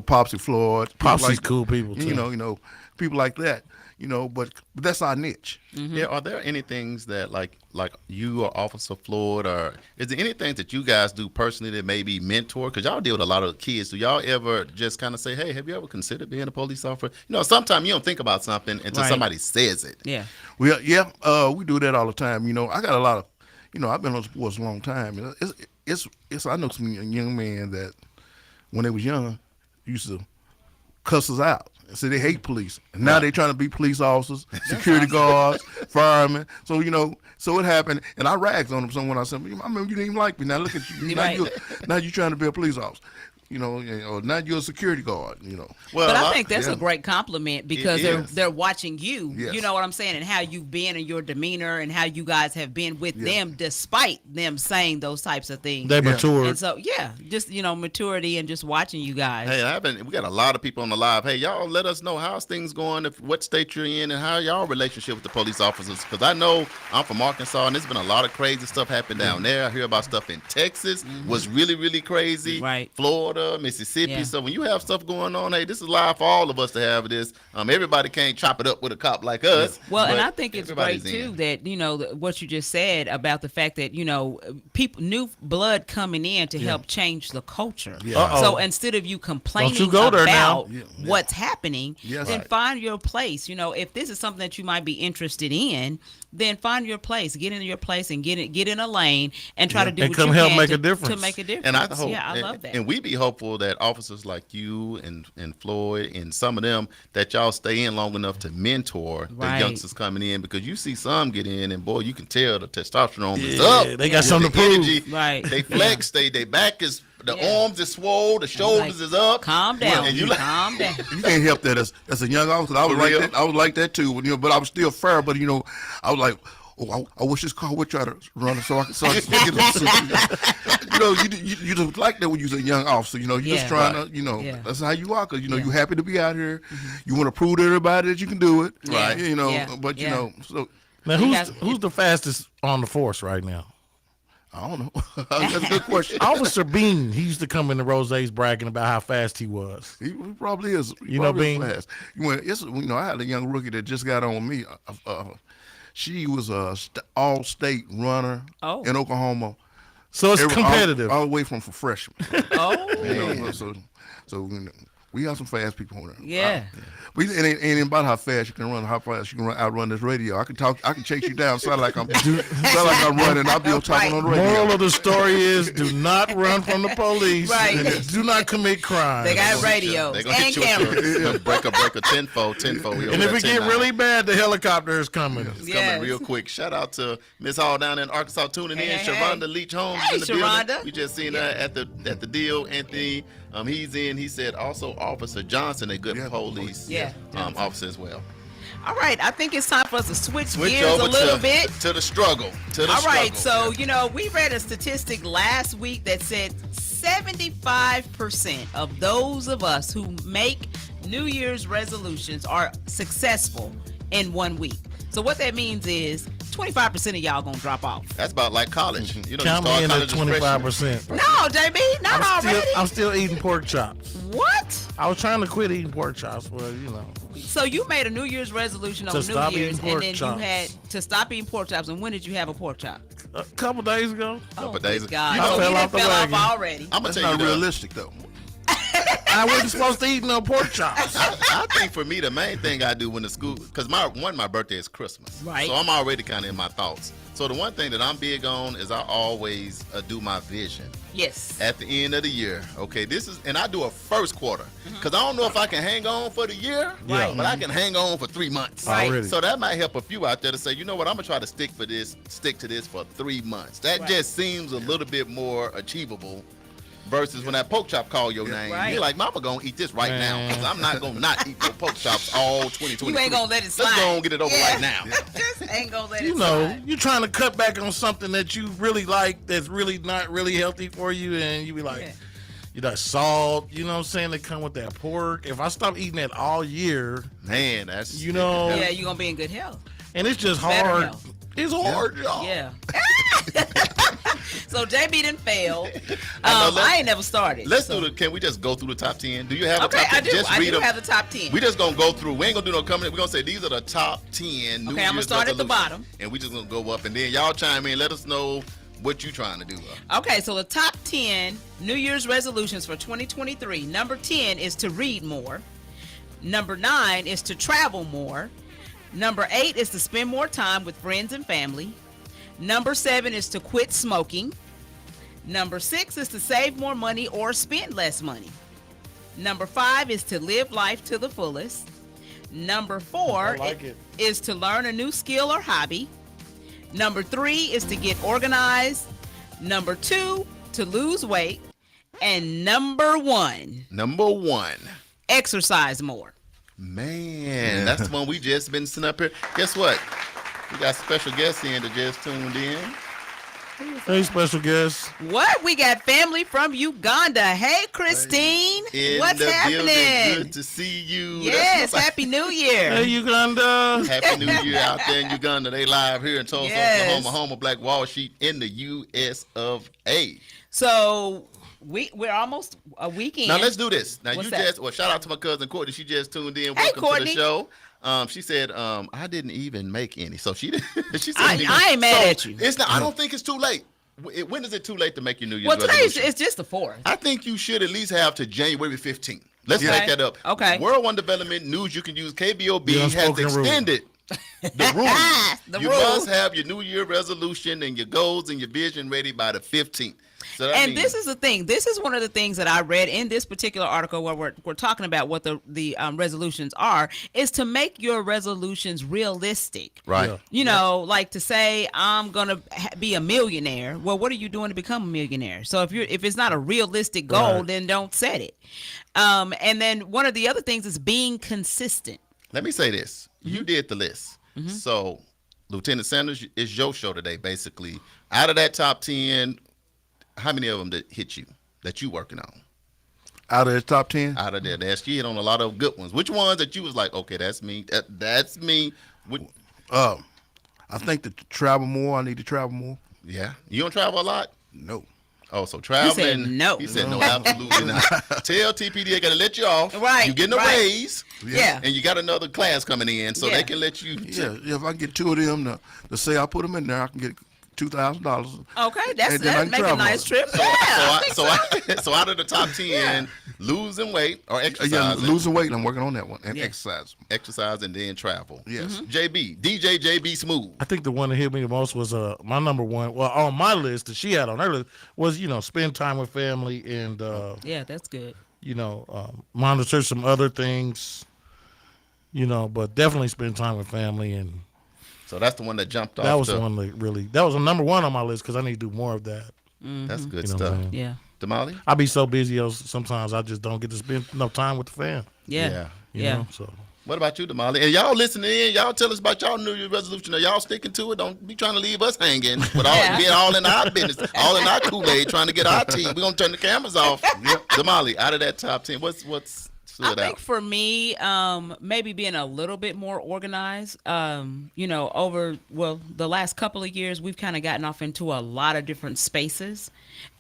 Popsy Floyd. Popsy's cool people too. People like that. But that's our niche. Yeah, are there any things that like you or Officer Floyd, or is there anything that you guys do personally that maybe mentor? Because y'all deal with a lot of kids. Do y'all ever just kind of say, hey, have you ever considered being a police officer? Sometimes you don't think about something until somebody says it. Yeah. We do that all the time. I got a lot of, I've been on sports a long time. It's I know some young men that when they was young used to cuss us out. So they hate police. And now they trying to be police officers, security guards, firemen. So, so it happened. And I rags on them someone. I said, I remember you didn't even like me. Now look at you. Now you're trying to be a police officer. Or now you're a security guard, Well, but I think that's a great compliment because they're watching you. Yes. You know what I'm saying? And how you've been and your demeanor and how you guys have been with them despite them saying those types of things. They matured. And so, just, maturity and just watching you guys. Hey, we got a lot of people on the live. Hey, y'all let us know how's things going, what state you're in, and how y'all relationship with the police officers. Because I know I'm from Arkansas, and there's been a lot of crazy stuff happen down there. I hear about stuff in Texas was really, really crazy. Right. Florida, Mississippi. So when you have stuff going on, hey, this is live for all of us to have this. Everybody can't chop it up with a cop like us. Well, and I think it's great too that what you just said about the fact that people, new blood coming in to help change the culture. So instead of you complaining about what's happening, then find your place. If this is something that you might be interested in, then find your place, get in your place, and get in a lane and try to do what you can make a difference. to make a difference. And I hope, I love that. And we be hopeful that officers like you and Floyd and some of them, that y'all stay in long enough to mentor the youngsters coming in, because you see some get in and boy, you can tell the testosterone is up. They got something to prove. Energy, they flex, they back is, the arms is swole, the shoulders is up. Calm down. And you calm down. You can't help that as a young officer. I was like that. I was like that too. But I was still fair. But I was like, oh, I wish this car would try to run so I could get you just like that when you're a young officer. You just trying to. That's how you are, because you're happy to be out here. You want to prove to everybody that you can do it. Right. But so now who's the fastest on the force right now? I don't know. That's a good question. Officer Bean, he used to come in the Rose's bragging about how fast he was. He probably is. Bean? Fast. I had a young rookie that just got on me. She was a all-state runner in Oklahoma. So it's competitive. All the way from freshman. So we got some fast people on there. Yeah. But it ain't about how fast you can run, how fast you can outrun this radio. I can chase you down, sound like I'm running. I'll be on top on the radio. Moral of the story is: do not run from the police. Right. Do not commit crime. They got radios and cameras. Breaker, tenfold. And if it get really bad, the helicopter is coming. It's coming real quick. Shout out to Miss Hall down in Arkansas tuning in. Sharonda Leach Holmes in the building. We just seen her at the deal. Anthony, he's in. He said also Officer Johnson, a good police officer as well. All right, I think it's time for us to switch gears a little bit. To the struggle. All right, so, we read a statistic last week that said 75% of those of us who make New Year's resolutions are successful in 1 week. So what that means is 25% of y'all gonna drop off. That's about like college. Count me in at 25%. No, JB, not already. I'm still eating pork chops. What? I was trying to quit eating pork chops, but So you made a New Year's resolution on New Year's, and then you had to stop eating pork chops. And when did you have a pork chop? A couple days ago. Couple days ago. God, I fell off the wagon. already. I'm gonna That's tell you not realistic though. I wasn't supposed to eat no pork chops. I think for me, the main thing I do when the school, because my birthday is Christmas. Right. So I'm already kind of in my thoughts. So the one thing that I'm big on is I always do my vision. Yes. At the end of the year. Okay, and I do a first quarter. Because I don't know if I can hang on for the year, but I can hang on for 3 months. Right. So that might help a few out there to say, you know what, I'm going to try to stick to this for 3 months. That just seems a little bit more achievable. Versus when that pork chop call your name, you're like, Mama gonna eat this right now, because I'm not gonna not eat no pork chops all 2020. You ain't gonna let it slide. Let's go and get it over right now. Just ain't gonna let it slide. You're trying to cut back on something that you really like that's really not really healthy for you, and you be like, you got salt, you know what I'm saying, that come with that pork. If I stop eating that all year, man, that's you're gonna be in good health. And it's just hard. It's hard, y'all. Yeah. So JB didn't fail. I ain't never started. Can we just go through the top 10? Do you have a top 10? I do have the top 10. We just gonna go through. We ain't gonna do no coming. We're gonna say these are the top 10 New Year's I'm gonna start at the bottom. And we just gonna go up, and then y'all chime in. Let us know what you trying to do. Okay, so the top 10 New Year's resolutions for 2023. Number 10 is to read more. Number 9 is to travel more. Number 8 is to spend more time with friends and family. Number 7 is to quit smoking. Number 6 is to save more money or spend less money. Number 5 is to live life to the fullest. Number 4 is to learn a new skill or hobby. Number 3 is to get organized. Number 2, to lose weight. And number 1, exercise more. Man, that's the one we just been sitting up here. Guess what? We got special guests in that just tuned in. Hey, special guest. What? We got family from Uganda. Hey, Christine. What's happening? Building. Good to see you. Yes, Happy New Year. Hey, Uganda. Happy New Year out there in Uganda. They live here in Tulsa, Oklahoma, home of Black Wall Street in the U.S. of A. So we're almost a week in. Now let's do this. Now What's you that? shout out to my cousin Courtney. She just tuned in. Hey, Welcome Courtney. to the show. She said, I didn't even make any. So she didn't. She said, I ain't mad at you. It's not. I don't think it's too late. When is it too late to make your New Year's Well, resolution? it's just the 4th. I think you should at least have to January 15th. Let's back that up. Okay. World One Development News You Can Use KBOB has extended The rules. The You rules. must have your New Year resolution and your goals and your vision ready by the 15th. So that And means, this is the thing. This is one of the things that I read in this particular article where we're talking about what the resolutions are, is to make your resolutions realistic. right. Yeah. You know, like to say I'm gonna be a millionaire. Well, what are you doing to become a millionaire? So if it's not a realistic goal, Right. then don't set it. And then one of the other things is being consistent. Let me say this. Mm-hmm. You did the list. So, Lieutenant Sanders, it's your show today, basically. Out of that top 10, how many of them that hit you that you working on? Out of the top 10? Out of there, that's you hit on a lot of good ones. Which ones that you was like, okay, that's me. That's me. I think to travel more, I need to travel more. Yeah. You don't travel a lot? No. Oh, so traveling. said no. He said no, absolutely not. Tell TPD they gotta let you off. Right, You getting a right. raise. Yeah. And you got another class coming in, so Yeah. they can let you. Yeah, if I can get two of them to say I put them in there, I can get $2,000. Okay, And then I that can make a travel. nice trip. Yeah, I think so. So out of the top 10, losing weight or Yeah, exercising. losing weight, I'm working on that one. And Yeah. exercise. Exercise and then travel. Yes. DJ JB Smooth. I think the one that hit me the most was my number one. Well, on my list that she had on her list was spend time with family and Yeah, that's good. monitor some other things. But definitely spend time with family, and So that's the one that jumped off. that was the one that was a number one on my list because I need to do more of that. That's good You know what stuff. I'm saying? Yeah. Damali? I be so busy sometimes I just don't get to spend enough time with the fam. Yeah. You Yeah. know? So What about you, Damali? And y'all listening in, y'all tell us about y'all New Year's resolution. Are y'all sticking to it? Don't be trying to leave us hanging with being all in our business, all in our Kool-Aid, trying to get our team. We're going to turn the cameras off. Damali, out of that top 10, what's I stood think out? for me, maybe being a little bit more organized. Over the last couple of years, we've kind of gotten off into a lot of different spaces,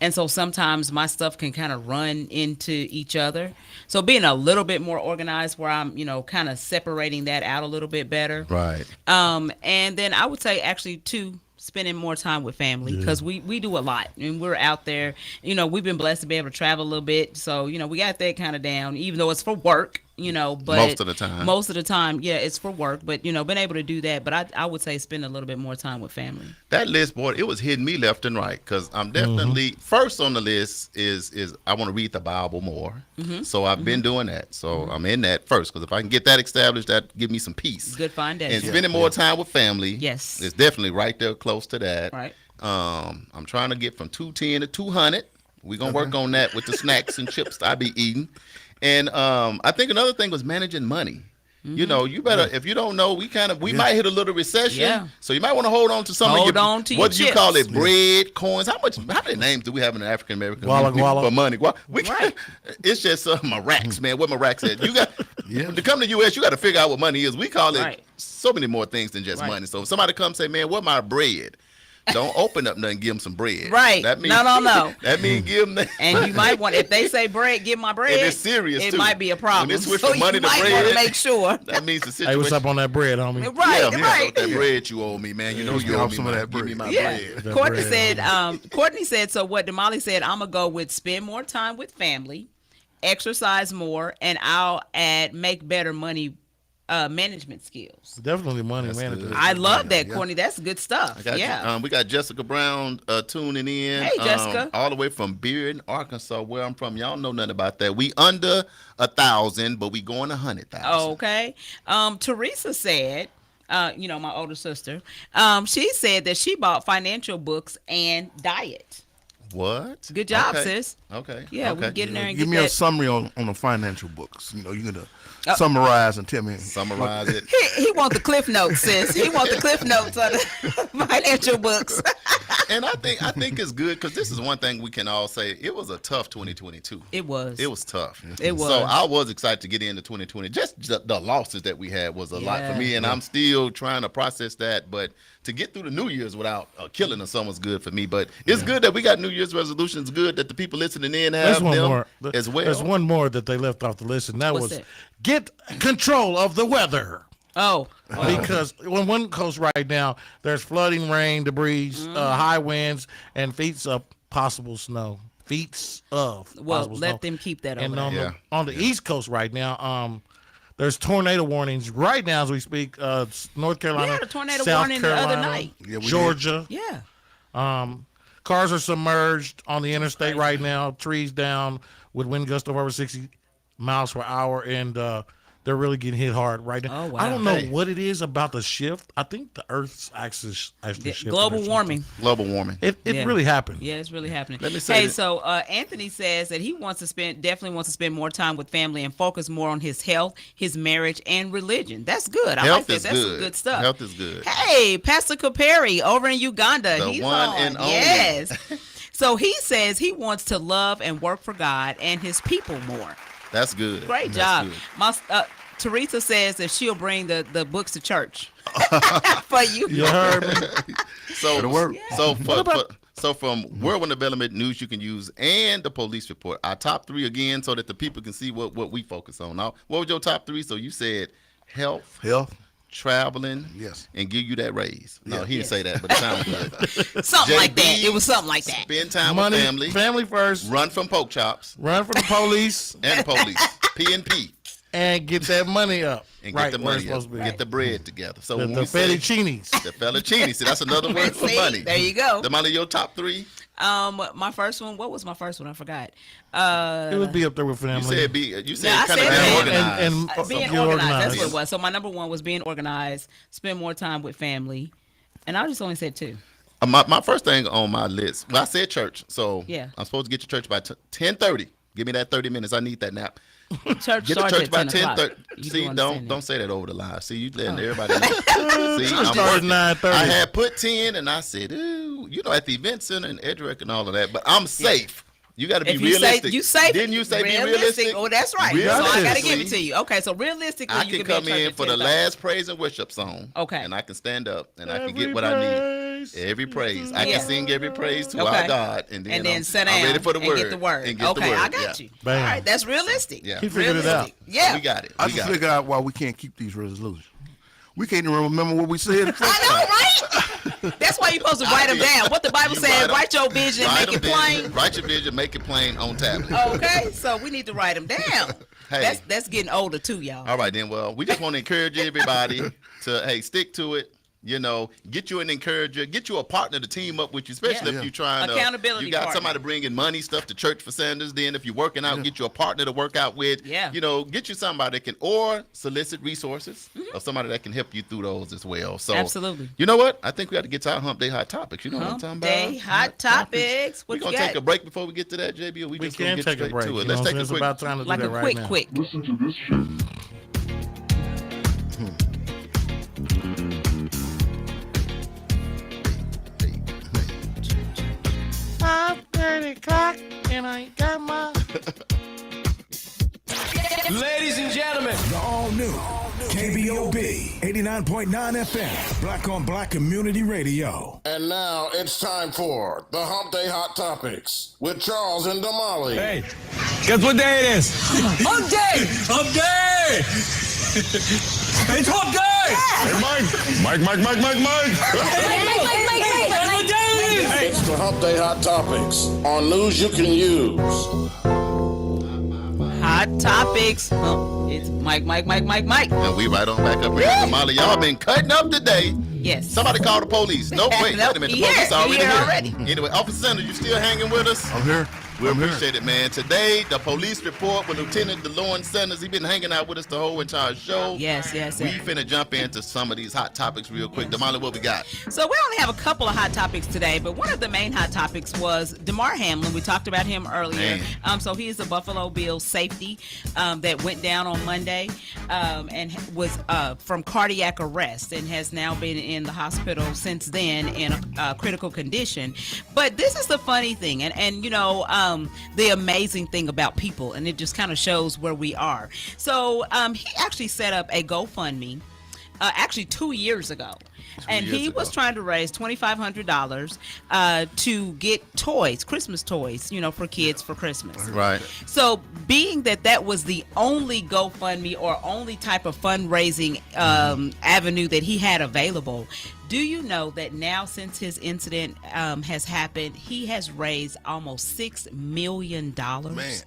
and so sometimes my stuff can kind of run into each other. So being a little bit more organized, where I'm, kind of separating that out a little bit better. Right. And then I would say actually too, spending more time with family because we do a lot and we're out there. We've been blessed to be able to travel a little bit, so we got that kind of down, even though it's for work. But Most of the time. Most of the time, yeah, it's for work. But been able to do that. But I would say spend a little bit more time with family. That list, boy, it was hitting me left and right because I'm definitely first on the list is I want to read the Bible more. So I've been doing that. So I'm in that first because if I can get that established, that give me some peace. Good foundation. And spending more time with family. Yes. It's definitely right there close to that. Right. I'm trying to get from 210 to 200. We're going to work on that with the snacks and chips I be eating. And I think another thing was managing money. You better, if you don't know, we might hit a little recession. Yeah. So you might want to hold on to some Hold of your, on to what do your you call chips. it, bread, coins. How many names do we have in the African American Walla community Walla. for money? Right. It's just my racks, man. What my racks at? You got Yeah. to come to the U.S. You got to figure out what money is. We call it Right. so many more things than just Right. money. So if somebody comes say, man, what my bread? Don't open up nothing. Give them some bread. Right. That means, No. That means give them that. And you might want, if they say bread, give my bread. And it's serious, It too. might be a problem. When they switch so from money you to might want bread, to make sure. That means the situation. hey, what's up on that bread, homie? Right. Yeah, Right. that bread you owe me, man. You know Just you get owe off me some of that Give me bread. my Yeah. bread. That bread, Courtney said, so what Damali said, I'm going to go with spend more time with family, exercise more, and I'll add make better money management skills. Definitely money That's management. good. I love that, Courtney. That's good stuff. I got Yeah. we got Jessica Brown tuning in. Hey, Jessica. All the way from Bearden, Arkansas, where I'm from. Y'all know nothing about that. We under 1,000, but we going 100,000. Okay. Teresa said, my older sister, she said that she bought financial books and diet. What? Good job, Okay. sis. Okay. Yeah, we okay. can get in there and Give get me that. a summary on the financial books. You're going to summarize and tell me. Summarize it. He want the cliff notes, sis. He want the cliff notes on the financial books. And I think it's good because this is one thing we can all say. It was a tough 2022. It was. It was tough. It was. So I was excited to get into 2020. Just the losses that we had was a lot for me, and I'm still trying to process that. But to get through the New Year's without killing of someone's good for me. But it's good that we got New Year's resolutions. Good that the people listening in have There's one them more as well. There's one more that they left off the list, and that What's was that? get control of the weather. Oh. Because on one coast right now, there's flooding, rain, debris, high winds, and feet of possible snow. Feet of Well, possible let snow. them keep that over And there. on the East Coast right now, There's tornado warnings right now as we speak. North Carolina, We had a tornado South warning the Carolina, other night. Yeah, we Georgia. Yeah. Cars are submerged on the interstate right now. Trees down with wind gusts of over 60 miles per hour, and they're really getting hit hard right now. Oh, wow. I don't know Hey. what it is about the shift. I think the Earth's axis actually shifted. Global or something. warming. Global warming. It Yeah. really happened. Yeah, it's really happening. Let me say hey, that- so Anthony says that he definitely wants to spend more time with family and focus more on his health, his marriage, and religion. That's good. I like Health that. is That's some good. good stuff. Health is good. Hey, Pastor Kaperi over in Uganda. The He's one on. and only. Yes. So he says he wants to love and work for God and his people more. That's good. Great That's job. good. My Teresa says that she'll bring the books to church for you. You heard me? So, It'll work. so from World One Development News you can use and the police report, our top 3 again, so that the people can see what we focus on. Now, what was your top 3? So you said health, traveling, Yes. and give you that raise. No, he didn't say that, but it sounded good. Something like that. JB, It was something like that. Spend time Money, with family. family first. Run from pork chops Run from the police and police. P&P. and get that money up. And right get the where money it's supposed up. to be. Get the bread together. So the when we say fettuccinis. the fettuccine, see that's another word for See? money. There you go. The money your top 3. My first one. What was my first one? I forgot. It would be up there with You family. said I kind of said being family. organized. And Being you're organized. That's organized. what it was. So my number one was being organized. Spend more time with family, and I just only said 2. My first thing on my list, well, I said church. So Yeah. I'm supposed to get to church by 10:30. Give me that 30 minutes. I need that nap. Church Get to starts church at by 10 o'clock. 10:30. You See, understand don't that. say that over the line. See, you letting everybody know. See, I'm Start at working. 9:30. I had put 10, and I said, ooh, at the event center and Edric and all of that. But I'm safe. You got to be If you say realistic. you say Didn't you say be realistic? Oh, that's right. So I got to Realistically, give it to you. Okay, so realistically, I you can can come be at church in at for the 10:30. last praise and worship song. Okay. And I can stand up and I can Every get what I need. praise. Every praise. I Yeah. can sing every praise to Okay. our God. And then I'm sit down I'm ready for the and word. get the word. And get Okay, the word. I got you. Bam. All right, that's realistic. Yeah. He figured it out. Realistic. Yeah. We got it. I We just got it. figure out why we can't keep these resolutions. We can't even remember what we said. I know, right? That's why you're supposed to write them down. What the Bible You said, 'em. write your vision and Write make it 'em plain. vision. Write your vision, make it plain on tablet. Okay, so we need to write them down. Hey. That's getting older too, y'all. All right, then. Well, we just want to encourage everybody to, stick to it. Get you an encourager, get you a partner to team up with you, especially Yeah. if you're trying to. Accountability You got partner. somebody bringing money, stuff to church for Sanders. Then if you're working out, get you a partner to work out with. Yeah. Get you somebody that can, or solicit resources of somebody that can help you through those as well. So Absolutely. You know what? I think we got to get to our Hump Day Hot Topics. You know what I'm talking Hump about? Day Hot Topics. What We're you gonna got? take a break before we get to that, JB. Or we We just gonna can get take a straight break. to You it. know Let's what I'm take saying? a It's quick. about time to Like do a that quick, right now. quick. Listen to this shit. And I got my. Ladies and gentlemen, the all new KBOB 89.9 FM, Black on Black Community Radio. And now it's time for the Hump Day Hot Topics with Charles and Damali. Hey, guess what day it is? Hump Day! Hump day! It's Hump day! Hey, Mike! It's the Hump Day Hot Topics on news you can use. Hot Topics. Oh, it's Mike. And we right on back up here. Molly, y'all been cutting up today. Yes. Somebody call the police. No, wait Nope, a minute. The he police here. already He here here. already. Anyway, Officer Sanders, you still hanging with us? I'm here. We I'm here. appreciate it, man. Today, the police report with Lieutenant DeLorne Sanders. He's been hanging out with us the whole entire show. Yes. We finna jump into some of these hot topics real quick. Damali, what we got? So we only have a couple of hot topics today, but one of the main hot topics was DeMar Hamlin. We talked about him earlier. So he is a Buffalo Bills safety that went down on Monday and was from cardiac arrest and has now been in the hospital since then in a critical condition. But this is the funny thing, and the amazing thing about people, and it just kind of shows where we are. So he actually set up a GoFundMe actually 2 years ago. And he was trying to raise $2,500 to get toys, Christmas toys, for kids for Christmas. Right. So being that was the only GoFundMe or only type of fundraising avenue that he had available, do you know that now since his incident has happened, he has raised almost $6 million? Man.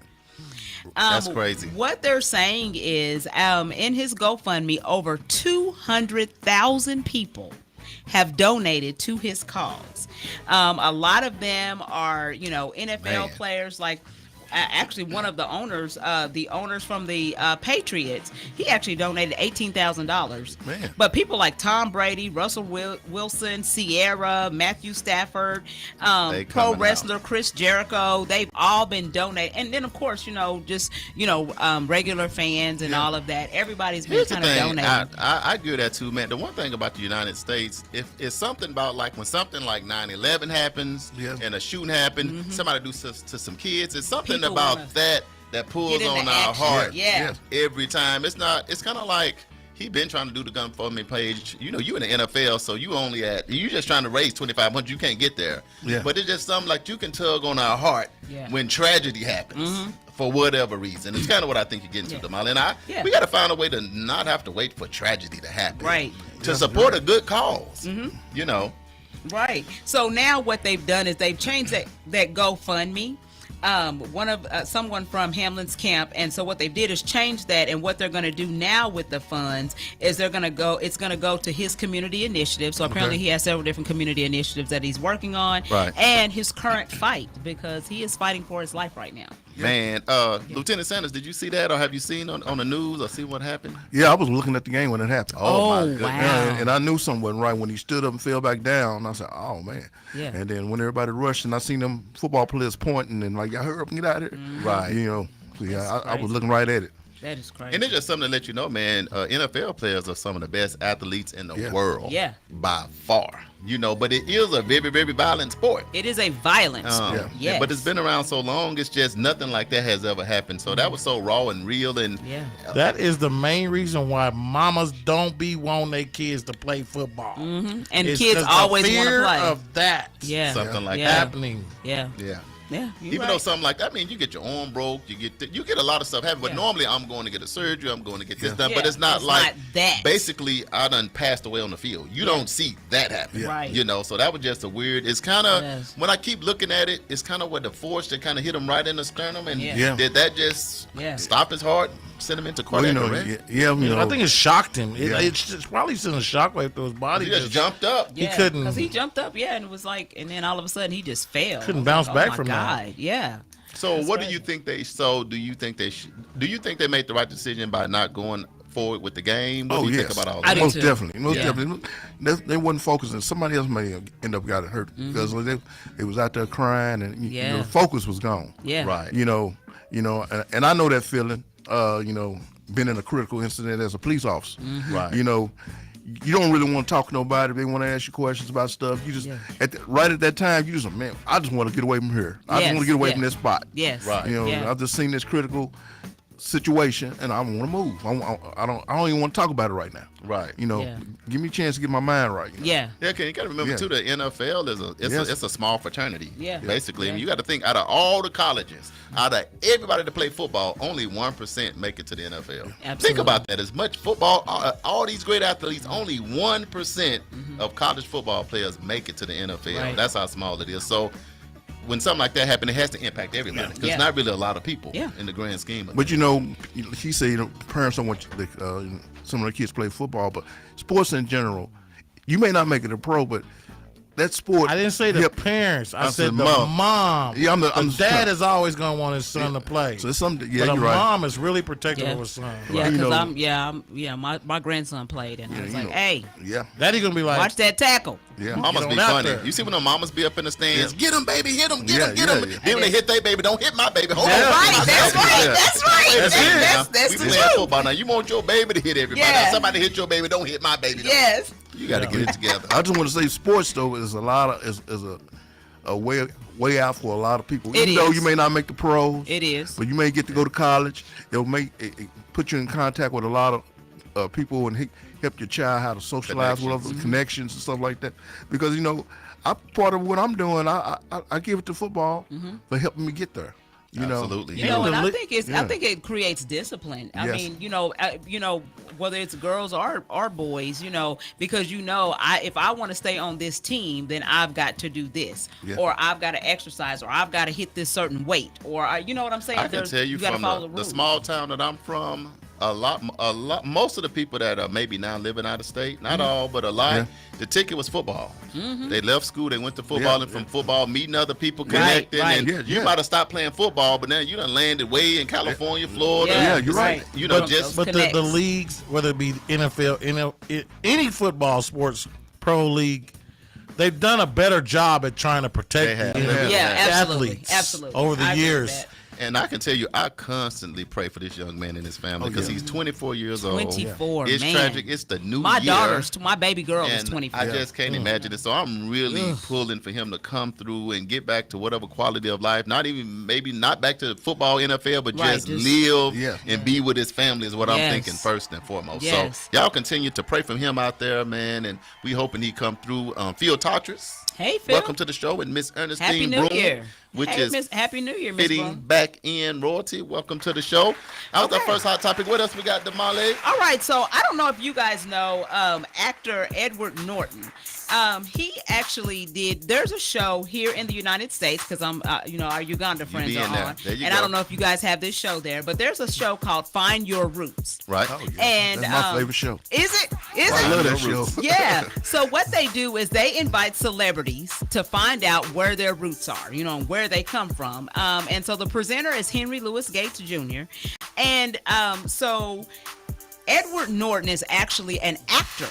That's crazy. What they're saying is, in his GoFundMe, over 200,000 people have donated to his cause. A lot of them are, NFL players, like actually one of the owners from the Patriots, he actually donated $18,000. Man. But people like Tom Brady, Russell Wilson, Sierra, Matthew Stafford, pro wrestler Chris Jericho, they've all been donating. And then of course, regular fans and all of that. Everybody's been kind of donating. I agree with that too, man. The one thing about the United States, if it's something about like when something like 9/11 happens and a shooting happened, somebody do to some kids, it's something People about that pulls on our heart every time. It's kind of like he been trying to do the GoFundMe page. You in the NFL, so you just trying to raise $2,500. You can't get there. Yeah. But it's just something like you can tug on our heart when tragedy happens. For whatever reason. It's kind of what I think you're getting to, Damali. And we got to find a way to not have to wait for tragedy to happen. Right. To support a good cause. Right. So now what they've done is they've changed that GoFundMe. Someone from Hamlin's camp, and so what they did is change that, and what they're going to do now with the funds is it's going to go to his community initiative. So apparently he has several different community initiatives that he's working on, and his current fight, because he is fighting for his life right now. Man, Lieutenant Sanders, did you see that, or have you seen on the news or see what happened? Yeah, I was looking at the game when it happened. Oh my goodness. Wow. And I knew something wasn't right when he stood up and fell back down. I said, oh man. Yeah. And then when everybody rushed and I seen them football players pointing and like, y'all hurry up and get out of here. Right. I was looking right at it. That is crazy. And it's just something to let you know, man, NFL players are some of the best athletes in the world. Yeah. By far. But it is a very, very violent sport. It is a violent sport. Yes. But it's been around so long, it's just nothing like that has ever happened. So that was so raw and real. And that is the main reason why mamas don't be wanting their kids to play football. Mm-hmm. And kids always want to play. Of that. Yeah. Something like that. Happening. Yeah. Yeah. Yeah, even though something like that, I mean, you get your arm broke, you get a lot of stuff happen. But normally, I'm going to get a surgery, I'm going to get this done. But it's not like that. Basically, I done passed away on the field. You don't see that happen, right? So that was just a weird. It's kind of when I keep looking at it, it's kind of where the force that kind of hit him right in the sternum, and did that just stop his heart, send him into cardiac arrest? I think it shocked him. It's probably sending a shockwave through his body. He just jumped up. Yeah, he couldn't because he jumped up, and it was like, and then all of a sudden he just fell. Couldn't bounce back from that. Yeah. So what do you think do you think they made the right decision by not going forward with the game? What do you think about all that? Most definitely. They wasn't focusing. Somebody else may end up got hurt because they was out there crying and the focus was gone. Yeah. Right. And I know that feeling. Been in a critical incident as a police officer. Right. You don't really want to talk to nobody. They want to ask you questions about stuff. You just right at that time, you just man, I just want to get away from here. I just want to get away from this spot. Yes. Right. I've just seen this critical situation, and I want to move. I don't even want to talk about it right now. Right. Give me a chance to get my mind right. Yeah. Yeah. You got to remember too, the NFL is a small fraternity. Yeah. Basically, you got to think out of all the colleges, out of everybody that play football, only 1% make it to the NFL. Absolutely. Think about that. As much football, all these great athletes, only 1% of college football players make it to the NFL. Right. That's how small it is. So when something like that happens, it has to impact everybody because it's not really a lot of people in the grand scheme of But he said parents don't want some of the kids play football, but sports in general, you may not make it a pro, but that sport. I didn't say the parents. I said the mom. Yeah, the dad is always going to want his son to play. So it's something. Yeah, but you're a right. mom is really protective of his son. Yeah, because my grandson played, and I was like, hey, Daddy gonna be like, watch that tackle. Yeah, mamas be funny. You see when the mamas be up in the stands, get him, baby, hit him, get him. Then when they hit their baby, don't hit my baby. Hold on. That's right. That's we playing football now. You want your baby to hit everybody. Now, somebody hit your baby, don't hit my baby. Yes. You got to get it together. I just want to say, sports though is a way out for a lot of people. Even though you may not make the pros, it is. But you may get to go to college. It'll put you in contact with a lot of people and help your child how to socialize with other connections and stuff like that. Because I part of what I'm doing, I give it to football for helping me get there. Absolutely. And I li- think I think it creates discipline. I Yes. mean, whether it's girls or boys, because if I want to stay on this team, then I've got to do this, Yeah. or I've got to exercise, or I've got to hit this certain weight, or you know what I'm saying? I can tell you gotta from follow the rules. small town that I'm from, a lot, most of the people that are maybe now living out of state, not all, but a lot, Yeah. the ticket was football. Mm-hmm. They left school, they went to football, Yeah. and from football, meeting other people, Right, connecting, right. and Yeah, you yeah. might have stopped playing football, but now you done landed way in California, Florida. Yeah, you're right. You know, But- just But the connects. leagues, whether it be NFL, any football sports pro league, they've done a better job at trying to protect They have. the They have. Yeah, absolutely, athletes absolutely. over the I agree with years. that. And I can tell you, I constantly pray for this young man and his family because he's 24 years old. 24, It's man. tragic. It's the new My year. my baby girl is And 24. I just can't imagine it. So I'm really pulling for him to come through and get back to whatever quality of life. Maybe not back to football, NFL, but Right, just just- live Yeah. and be with his family is what I'm Yes. thinking first and foremost. Yes. So y'all continue to pray for him out there, man. And we hoping he come through. Phil Tatris, Hey, Phil. welcome to the show, and Miss Ernestine Happy New Broom, Year. which Hey, is Happy New Year, Miss fitting Broom. back in royalty. Welcome to the show. That was our Okay. first hot topic. What else we got, Damale? All right, so I don't know if you guys know actor Edward Norton. He actually there's a show here in the United States because our Uganda friends be are in there. on. There you and go. I don't know if you guys have this show there, but there's a show called Find Your Roots. Right. Oh, yeah. And That's my favorite show. Is it? Is I it? love that show. Yeah. So what they do is they invite celebrities to find out where their roots are, where they come from. And so the presenter is Henry Louis Gates Jr. And so Edward Norton is actually an actor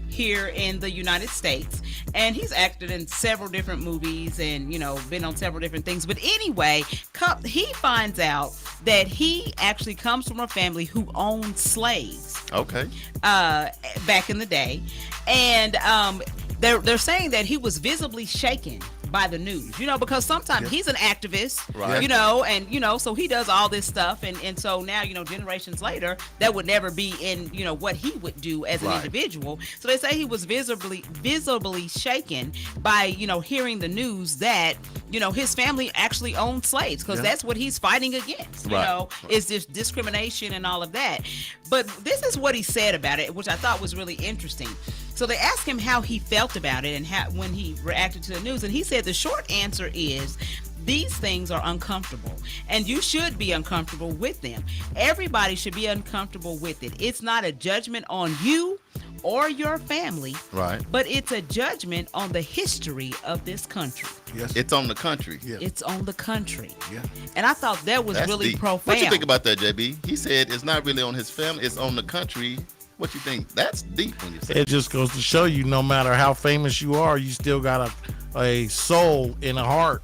here in the United States, and he's acted in several different movies and been on several different things. But anyway, he finds out that he actually comes from a family who owned slaves Okay. back in the day, and they're saying that he was visibly shaken by the news, because sometimes he's an activist, Right. and so he does all this stuff, and so now generations later that would never be in what he would do as an Right. individual. So they say he was visibly shaken by hearing the news that his family actually owned slaves, because that's what he's fighting against. Right. Is this discrimination and all of that. But this is what he said about it, which I thought was really interesting. So they asked him how he felt about it and when he reacted to the news, and he said the short answer is these things are uncomfortable, and you should be uncomfortable with them. Everybody should be uncomfortable with it. It's not a judgment on you or your family, Right. but it's a judgment on the history of this country. Yes. It's on the country. Yeah. It's on the country. Yeah. And I thought that was That's really deep. profound. What you think about that, JB? He said it's not really on his family, it's on the country. What you think? That's deep when you say It just goes to show you, no matter how famous you are, you still got a soul and a heart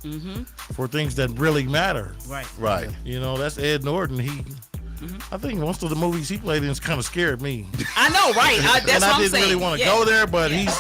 for things that really matter. Right. Right. That's Ed Norton. I think most of the movies he played in kind of scared me. I know, right? That's And what I I'm didn't saying. really want to Yeah. go there, but Yeah.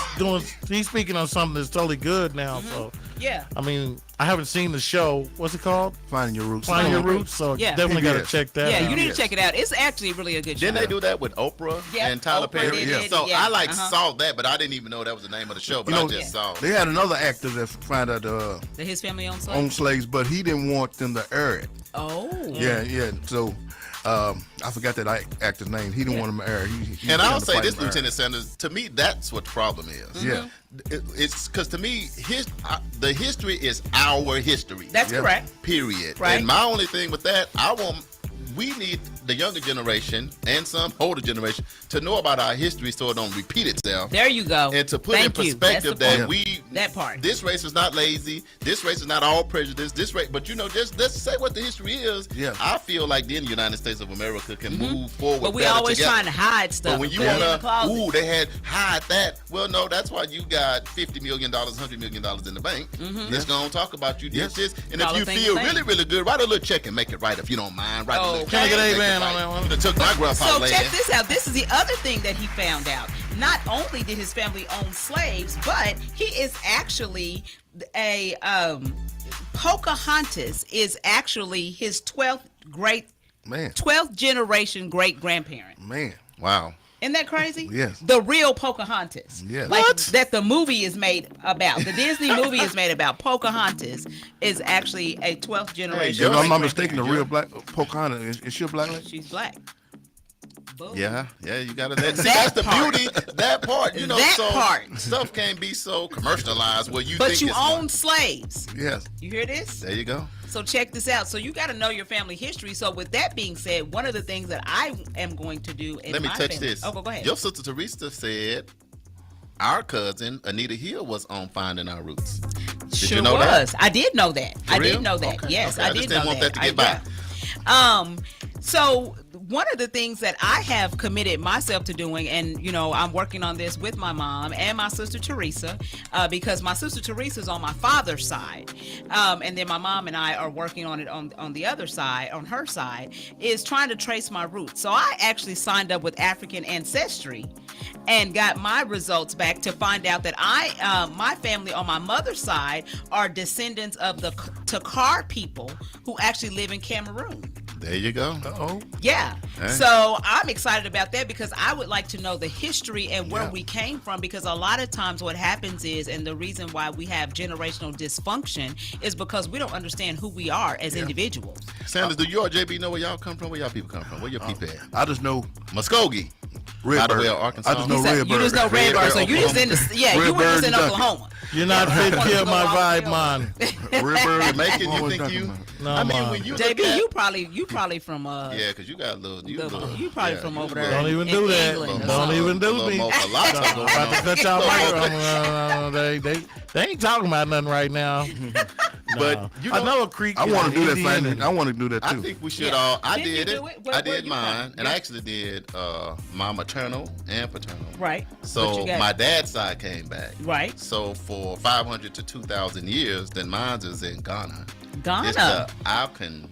he's speaking on something that's totally good now. So Yeah. I mean, I haven't seen the show. What's it called? Finding Your Roots. Find Your Roots. So Yeah. definitely got to Yes. check that Yeah, out. you need Yes. to check it out. It's actually really a good show. Didn't they do that with Oprah Yeah, and Tyler Oprah Perry? did it, So yeah. I saw that, but I didn't even know that was the name of the show. But I just saw. They had another actor that found out That his family owns slaves? own slaves, but he didn't want them to air it. Oh. Yeah. So I forgot that actor's name. He didn't want him to air it. He And was I'll trying to say fight this, him to air it. Lieutenant Sanders, to me, that's what the problem is. Yeah. It's because to me, the history is our history. That's Yeah. correct. Period. Right. And my only thing with that, we need the younger generation and some older generation to know about our history so it don't repeat itself. There you go. And to put Thank in you. perspective That's the that point. That part. this race is not lazy, this race is not all prejudice, this race, but just say what the history is. Yeah. I feel like then the United States of America can move forward. But we better always together. trying to hide stuff. But when you Put it in the wanna, closet. they had hide that. Well, no, that's why you got $50 million, $100 million in the bank. It's gonna talk about you did this, and Call if a you thing feel a thing. really, really good, write a little check and make it right if you don't mind. Write a little Okay. check. Can I get an make it amen right. on that one? You'd have took my grandpa So land. check this out. This is the other thing that he found out. Not only did his family own slaves, but he is actually a Pocahontas is actually his 12th Man. generation great grandparent. Man. Wow. Isn't that crazy? Yes. The real Pocahontas. Yes. Like What? that the movie is made about. The Disney movie is made about. Pocahontas is actually a 12th generation. If I'm not great-grandparent. mistaken, the real black Pocahontas, is she a black lady? She's black. Boom. Yeah, you gotta see that's the part. beauty. That part, you know, That so part. stuff can't be so commercialized where you But think you it's own slaves. Yes. You hear this? There you go. So check this out. So you got to know your family history. So with that being said, one of the things that I am going to do in Let me my touch family. this. Oh, go ahead. Your sister Teresa said our cousin Anita Hill was on Finding Our Roots. Did Sure you know was. that? I did know that. For I real? did know that. Okay, Yes, okay. I I did just know didn't want that to get yeah. by. So one of the things that I have committed myself to doing, and I'm working on this with my mom and my sister Teresa, because my sister Teresa is on my father's side, and then my mom and I are working on it on the other side, on her side, is trying to trace my roots. So I actually signed up with African Ancestry and got my results back to find out that my family on my mother's side are descendants of the Takar people who actually live in Cameroon. There you go. Uh-oh. Yeah. Hey. So I'm excited about that because I would like to know the history and where we came from, because a lot of times what happens is, and the reason why we have generational dysfunction is because we don't understand who we are as individuals. Sanders, do you or JB know where y'all come from? Where y'all people come from? Where your people at? I just know Muskogee. By the way, Arkansas. I just know Redbird. You just know Redbird, so you just in you were just in Oklahoma. You're not fit to kill my vibe, man. Redbird, Jamaican, you always think talking you? about. No, I mean, man. when you JB, look at, you probably from yeah, because you got a little. you probably from over there. Don't even in do that. England or Don't something. even do me. About to cut y'all mic. They ain't talking about nothing right now. But you know, I know a creek. I want to do that Indian thing. I want to do that I too. think we should Yeah. all. I Didn't you did do it. it? Where I did you mine, from? and I Yeah. actually did my maternal and paternal. Right. What So you got? my dad's side came back. Right. So for 500 to 2,000 years, then mine is in Ghana. Ghana. It's the Alcan.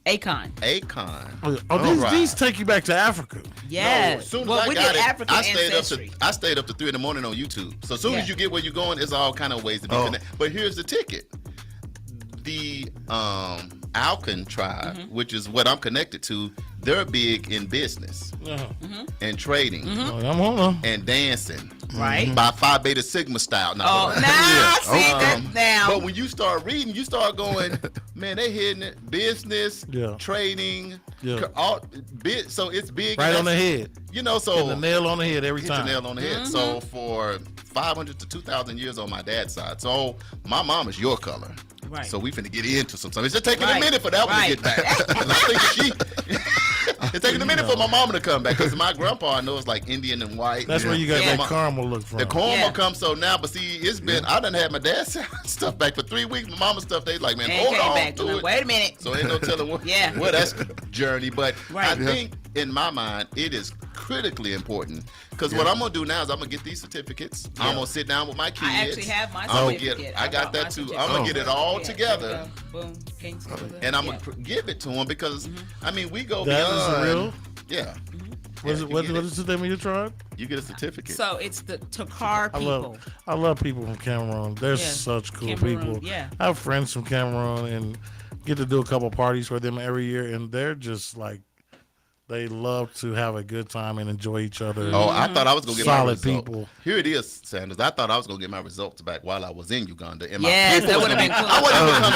Akon. Oh, these take you back to Africa. Yes. No, as soon as well, I we got did it, African Ancestry. I stayed up to 3 a.m. on YouTube. So as soon as Yeah. you get where you're going, it's all kind of ways to be connected. But here's the ticket. The Alcan tribe, which is what I'm connected to, they're big in business and trading and dancing. Right. By Phi Beta Sigma style. Oh, now see that now. But when you start reading, you start going, man, they hitting it. Business, trading, so it's big. Right on the head. You know, so Hit the nail on the head every hit time. the nail on the head. So for 500 to 2,000 years on my dad's side. So my mom is your color. Right. So we finna get into some stuff. It's just taking a Right. minute for that one to get back. And I think it's taking a minute for my mama to come back because my grandpa I know is like Indian and white. That's where you got Yeah. that caramel look from. The caramel Yeah. comes so now, but see, it's been I done had my dad's stuff back for 3 weeks. My mama's stuff, they like, man, And hold came on back. to it. Wait a minute. So ain't no telling what. Yeah. Well, that's journey, but Right. I think in my mind it is critically important because what I'm gonna do now is I'm gonna get these certificates. I'm gonna sit down with my kids. I actually have my I'm gonna certificate. I got brought that my too. certificate. I'm gonna get it all Yeah, together. there you go. Boom. King's Silver. And I'm Yeah. gonna give it to them because I mean we go That is beyond. real? Yeah. What is Yeah, it? you What get it. is the name of your tribe? You get a certificate. So it's the Takar I people. love people from Cameroon. They're Yeah. such cool Cameroon, people. yeah. I have friends from Cameroon and get to do a couple parties for them every year, and they're just like they love to have a good time and enjoy each other. Oh, I thought I was gonna get my solid result. people. Here it is, Sanders. I thought I was gonna get my results back while I was in Uganda. And my Yes, people that was would've gonna been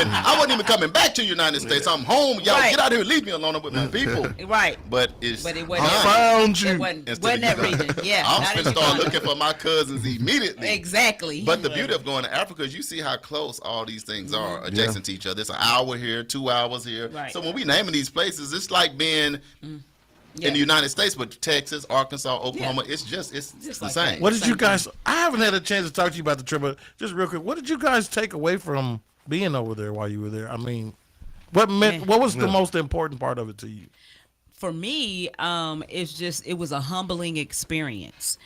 be- cool. I wasn't even coming back to the United States. I'm home. Y'all Right. get out of here. Leave me alone with my people. Right. But But it I wasn't. found you. It wasn't Instead wasn't of that Uganda. region. Yeah. I'm not gonna in start Uganda. looking for my cousins immediately. Exactly. But the beauty of going to Africa is you see how close all these things are adjacent to each other. It's an hour here, 2 hours here. Right. So when we naming these places, it's like being Yeah. in the United States, but Texas, Arkansas, Oklahoma, it's Just the like same. that. What did you guys? I haven't had a chance to talk to you about the trip, but just real quick, what did you guys take away from being over there while you were there? I mean, what was the most important part of it to you? For me, it was a humbling experience.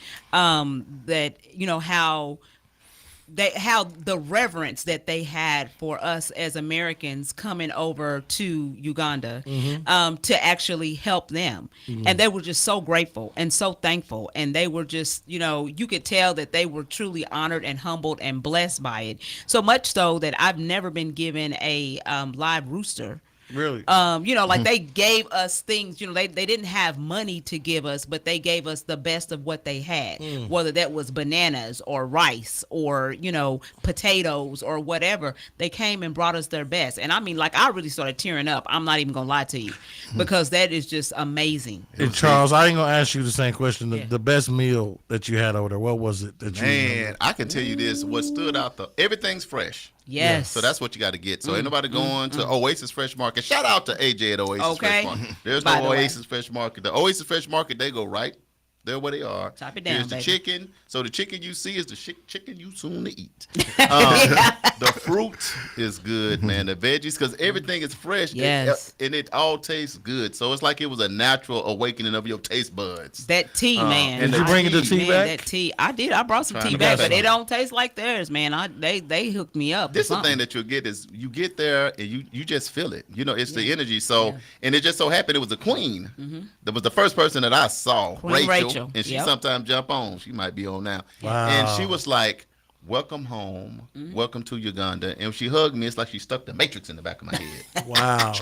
That how the reverence that they had for us as Americans coming over to Uganda to actually help them. And they were just so grateful and so thankful. And they were just, you could tell that they were truly honored and humbled and blessed by it. So much so that I've never been given a live rooster Really? Like they gave us things, they didn't have money to give us, but they gave us the best of what they had, whether that was bananas or rice or, potatoes or whatever. They came and brought us their best. And I mean, like, I really started tearing up. I'm not even going to lie to you, because that is just amazing. And Charles, I ain't going to ask you the same question. The best meal that you had over there, what was it that you Man, I can tell you this. What stood out, everything's fresh. Yes. So that's what you got to get. So ain't nobody going to Oasis Fresh Market. Shout out to AJ at Oasis Fresh Market. There's no Oasis Fresh Market. The Oasis Fresh Market, they go right there where they are. Chop it down, Here's the baby. chicken. So the chicken you see is the chicken you soon to eat. The fruit is good, man. The veggies, because everything is fresh. Yes. And it all tastes good. So it's like it was a natural awakening of your taste buds. That tea, man. Did you bring the tea back? That tea. I did. I brought some tea back, but it don't taste like theirs, man. They hooked me up. This is the thing that you'll get is you get there and you just feel it. It's the energy. So, and it just so happened it was a queen. That was the first person that I saw, Queen Rachel. And she sometimes jump on. She might be on now. Wow. And she was like, welcome home. Welcome to Uganda. And when she hugged me, it's like she stuck the Matrix in the back of my head. Wow.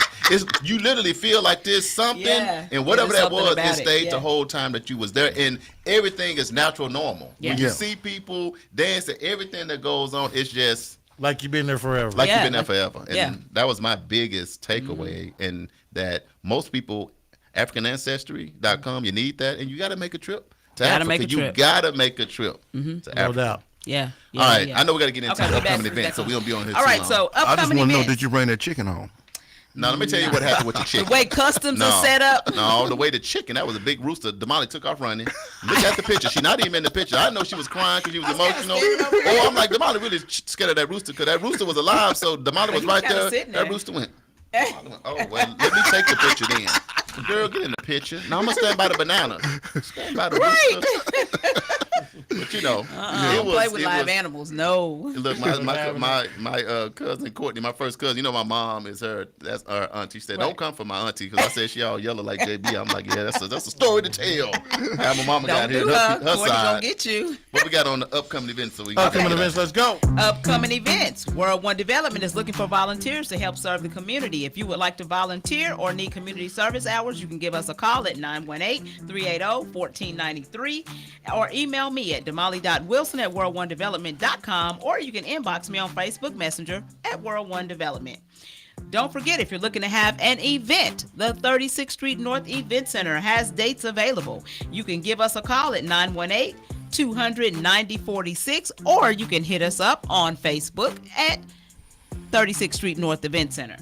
You literally feel like there's something, and whatever that was, it stayed the whole time that you was there. And everything is natural, normal. Yeah. When you see people dancing, everything that goes on, it's just like you've been there forever. Like you've been there forever. And that was my biggest takeaway. And that most people, AfricanAncestry.com, you need that. And you got to make a trip to Africa. You got to make a trip to Africa. No doubt. Yeah. All right. I know we got to get into the upcoming event, so we don't be on here All too right. long. So I just upcoming want to know, events. did you bring that chicken home? Now, let me tell you what happened with the chicken. The way customs are set up. No, the way the chicken, that was a big rooster. Damali took off running. Look at the picture. She's not even in the picture. I know she was crying because she was emotional. I'm like, Damali really scared of that rooster because that rooster was alive, so Damali was right there. That rooster went. Oh, well, let me take the picture then. Girl, get in the picture. Now I'm going to stand by the banana. Stand by the rooster. But don't play with live animals. No. Look, my cousin Courtney, my first cousin. My mom is that's her auntie. She said, "Don't come for my auntie," because I said she all yellow like JB. I'm like, yeah, that's a story to tell. How my mama got here. Her Courtney side. gonna get you. What we got on the upcoming events? So we upcoming events. Let's go. Upcoming events. World One Development is looking for volunteers to help serve the community. If you would like to volunteer or need community service hours, you can give us a call at 918-380-1493 or email me at damali.wilson@world1development.com, or you can inbox me on Facebook Messenger at World One Development. Don't forget, if you're looking to have an event, the 36th Street North Event Center has dates available. You can give us a call at 918-200-9046, or you can hit us up on Facebook at 36th Street North Event Center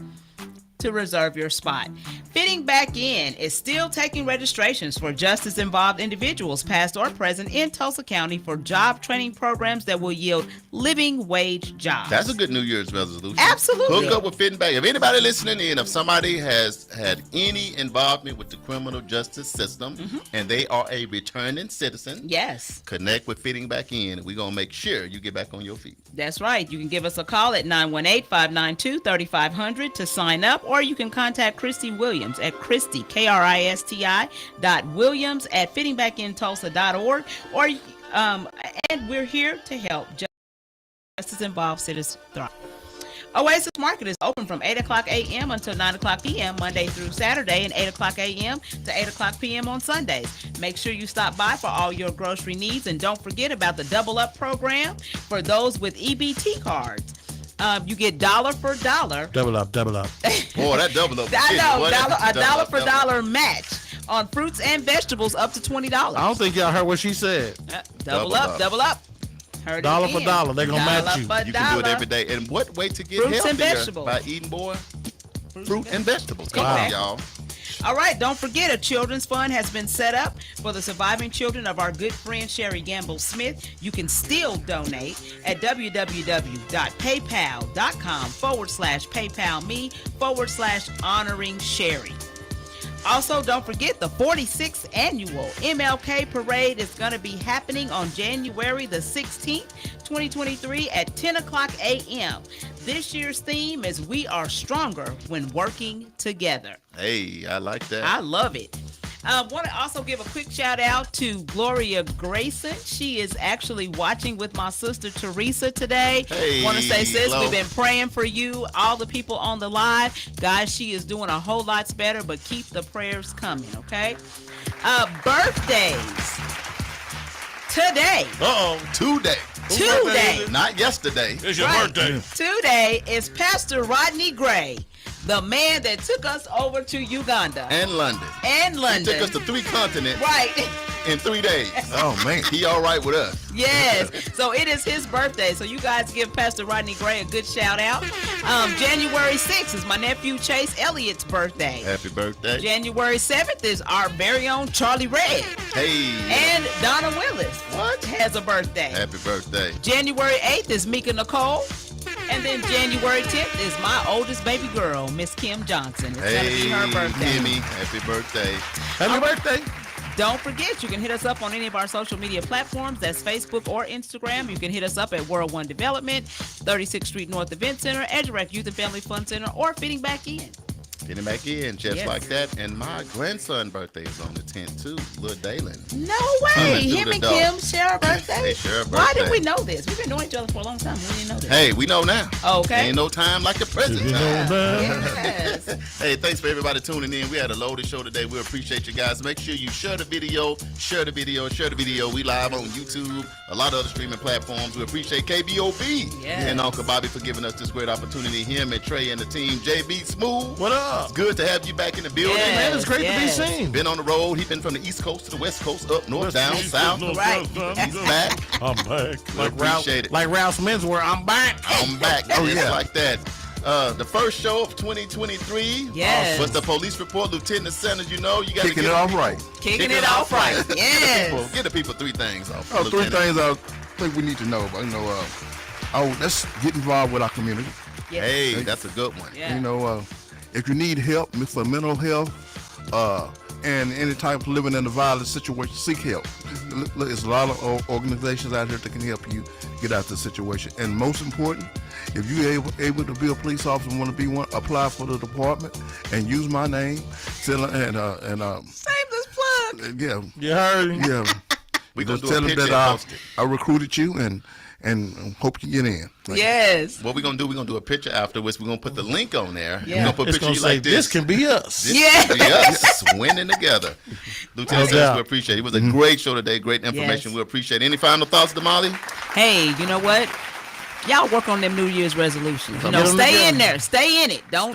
to reserve your spot. Fitting Back In is still taking registrations for justice-involved individuals, past or present, in Tulsa County for job training programs that will yield living wage jobs. That's a good New Year's resolution. Absolutely. Hook up with Fitting Back. If anybody listening in, if somebody has had any involvement with the criminal justice system and they are a returning citizen, yes, connect with Fitting Back In, and we're going to make sure you get back on your feet. That's right. You can give us a call at 918-592-3500 to sign up, or you can contact Christy Williams at Christy, KRISTI.Williams@fittingbacktulsa.org, or and we're here to help justice-involved citizens thrive. Oasis Market is open from 8 o'clock a.m. until 9 o'clock p.m. Monday through Saturday, and 8 o'clock a.m. to 8 o'clock p.m. on Sundays. Make sure you stop by for all your grocery needs, and don't forget about the Double Up program for those with EBT cards. You get dollar for dollar. Double up. Boy, that double up. I know, a dollar for dollar match on fruits and vegetables up to $20. I don't think y'all heard what she said. Double up. Heard dollar for dollar. They're going to match you. You can do it every day. And what way to get fruits healthier? And vegetables. By eating more fruit and vegetables. Come on, y'all. All right, don't forget, a children's fund has been set up for the surviving children of our good friend Sherry Gamble Smith. You can still donate at www.paypal.com/PayPalMe/honoring Sherry. Also, don't forget the 46th annual MLK Parade is going to be happening on January the 16th, 2023 at 10 o'clock a.m. This year's theme is We Are Stronger When Working Together. Hey, I like that. I love it. Want to also give a quick shout out to Gloria Grayson. She is actually watching with my sister Teresa today. Hey, want to say, sis, hello. we've been praying for you, all the people on the live. Guys, she is doing a whole lot better, but keep the prayers coming, okay? Birthdays. Today. Today. Not yesterday. It's your birthday. Today is Pastor Rodney Gray, the man that took us over to Uganda. And London. He took us to 3 continents. Right. In 3 days. Oh, man. He all right with us. Yes. So it is his birthday. So you guys give Pastor Rodney Gray a good shout out. January 6th is my nephew Chase Elliott's birthday. Happy birthday. January 7th is our very own Charlie Red. Hey. And Donna Willis has a birthday. Happy birthday. January 8th is Mika Nicole. And then January 10th is my oldest baby girl, Miss Kim Johnson. It's going to be her birthday. Kimmy, happy birthday. Happy birthday. Don't forget, you can hit us up on any of our social media platforms. That's Facebook or Instagram. You can hit us up at World One Development, 36th Street North Event Center, Edgerec Youth and Family Fun Center, or Fitting Back In. Getting back in, just Yes. like that. And my grandson's birthday is on the 10th, too. Lil Dalen. No way. Coming through Him the and door. Kim share a birthday? They share a birthday. Why did we know this? We've been knowing each other for a long time. We didn't know this. Hey, we know now. Okay. Ain't no time like the present You know time. Yes. Hey, thanks for everybody tuning in. We had a loaded show today. We appreciate you guys. Make sure you share the video. We live on YouTube, a lot of other streaming platforms. We appreciate KBOB and Uncle Bobby for giving us this great opportunity. Him and Trey and the team. JB Smooth. What up? It's good to have you back in the building. Yes, Man, it's great to be yes. seen. Been on the road. He's been from the East Coast to the West Coast, up north, down, south. Right. He's back. I'm back. We appreciate it. Like Ralph's Menswear, I'm back. I'm back. Oh, Just yeah. like that. The first show of 2023 Yes. was the police report. Lieutenant Sanders, you know, you got to Kicking get it off right. Kicking it off right. Yes. Give the people 3 things off. Oh, 3 Lieutenant. things I think we need to know about. Let's get involved with our community. Hey, that's a good one. Yeah. If you need help for mental health and any type of living in a violent situation, seek help. There's a lot of organizations out here that can help you get out of the situation. And most important, if you're able to be a police officer and want to be one, apply for the department and use my name. Shameless plug. Yeah. You heard? Yeah. We gonna Just do a tell them picture that and post it. I recruited you and hope you get in. Yes. What we're going to do, we're going to do a picture afterwards. We're going to put the link on there. Yeah. We're going to put It's pictures gonna you say, like this. this can be us. This Yeah. can be us winning together. Lieutenant Sanders, doubt. we appreciate it. It was a great show today. Great information. Yes. We appreciate it. Any final thoughts, Damali? Hey, you know what? Y'all work on them New Year's resolutions. You know, Get 'em stay together. in there. Stay in it. Don't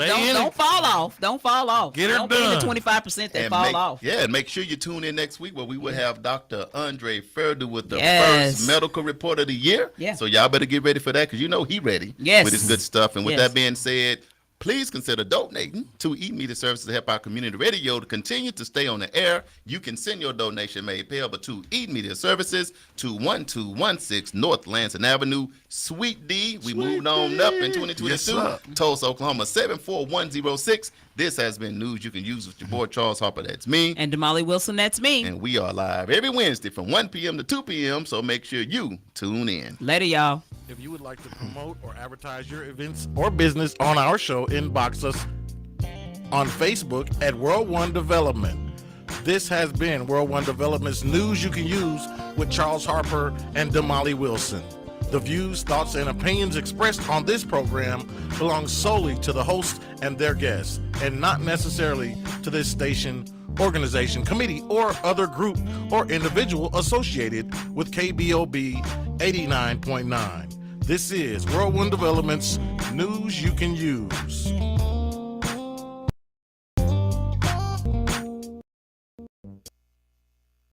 fall off. Don't fall off. Get her Don't be in the done. 25% that fall off. Yeah, and make sure you tune in next week where we will have Dr. Andre Ferdu with the Yes. first medical report of the year. Yeah. So y'all better get ready for that because you know he ready Yes. with his good stuff. And with Yes. that being said, please consider donating to E Media Services to help our community radio to continue to stay on the air. You can send your donation made payable to E Media Services to 1216 North Lansing Avenue, Suite D. We moved on up in 2022. Yes, sir. Tulsa, Oklahoma, 74106. This has been News You Can Use with your boy Charles Harper. That's me. And Damali Wilson, that's me. And we are live every Wednesday from 1 p.m. to 2 p.m. So make sure you tune in. Later, y'all. If you would like to promote or advertise your events or business on our show, inbox us on Facebook at World One Development. This has been World One Development's News You Can Use with Charles Harper and Damali Wilson. The views, thoughts, and opinions expressed on this program belong solely to the host and their guests, and not necessarily to this station, organization, committee, or other group or individual associated with KBOB 89.9. This is World One Development's News You Can Use.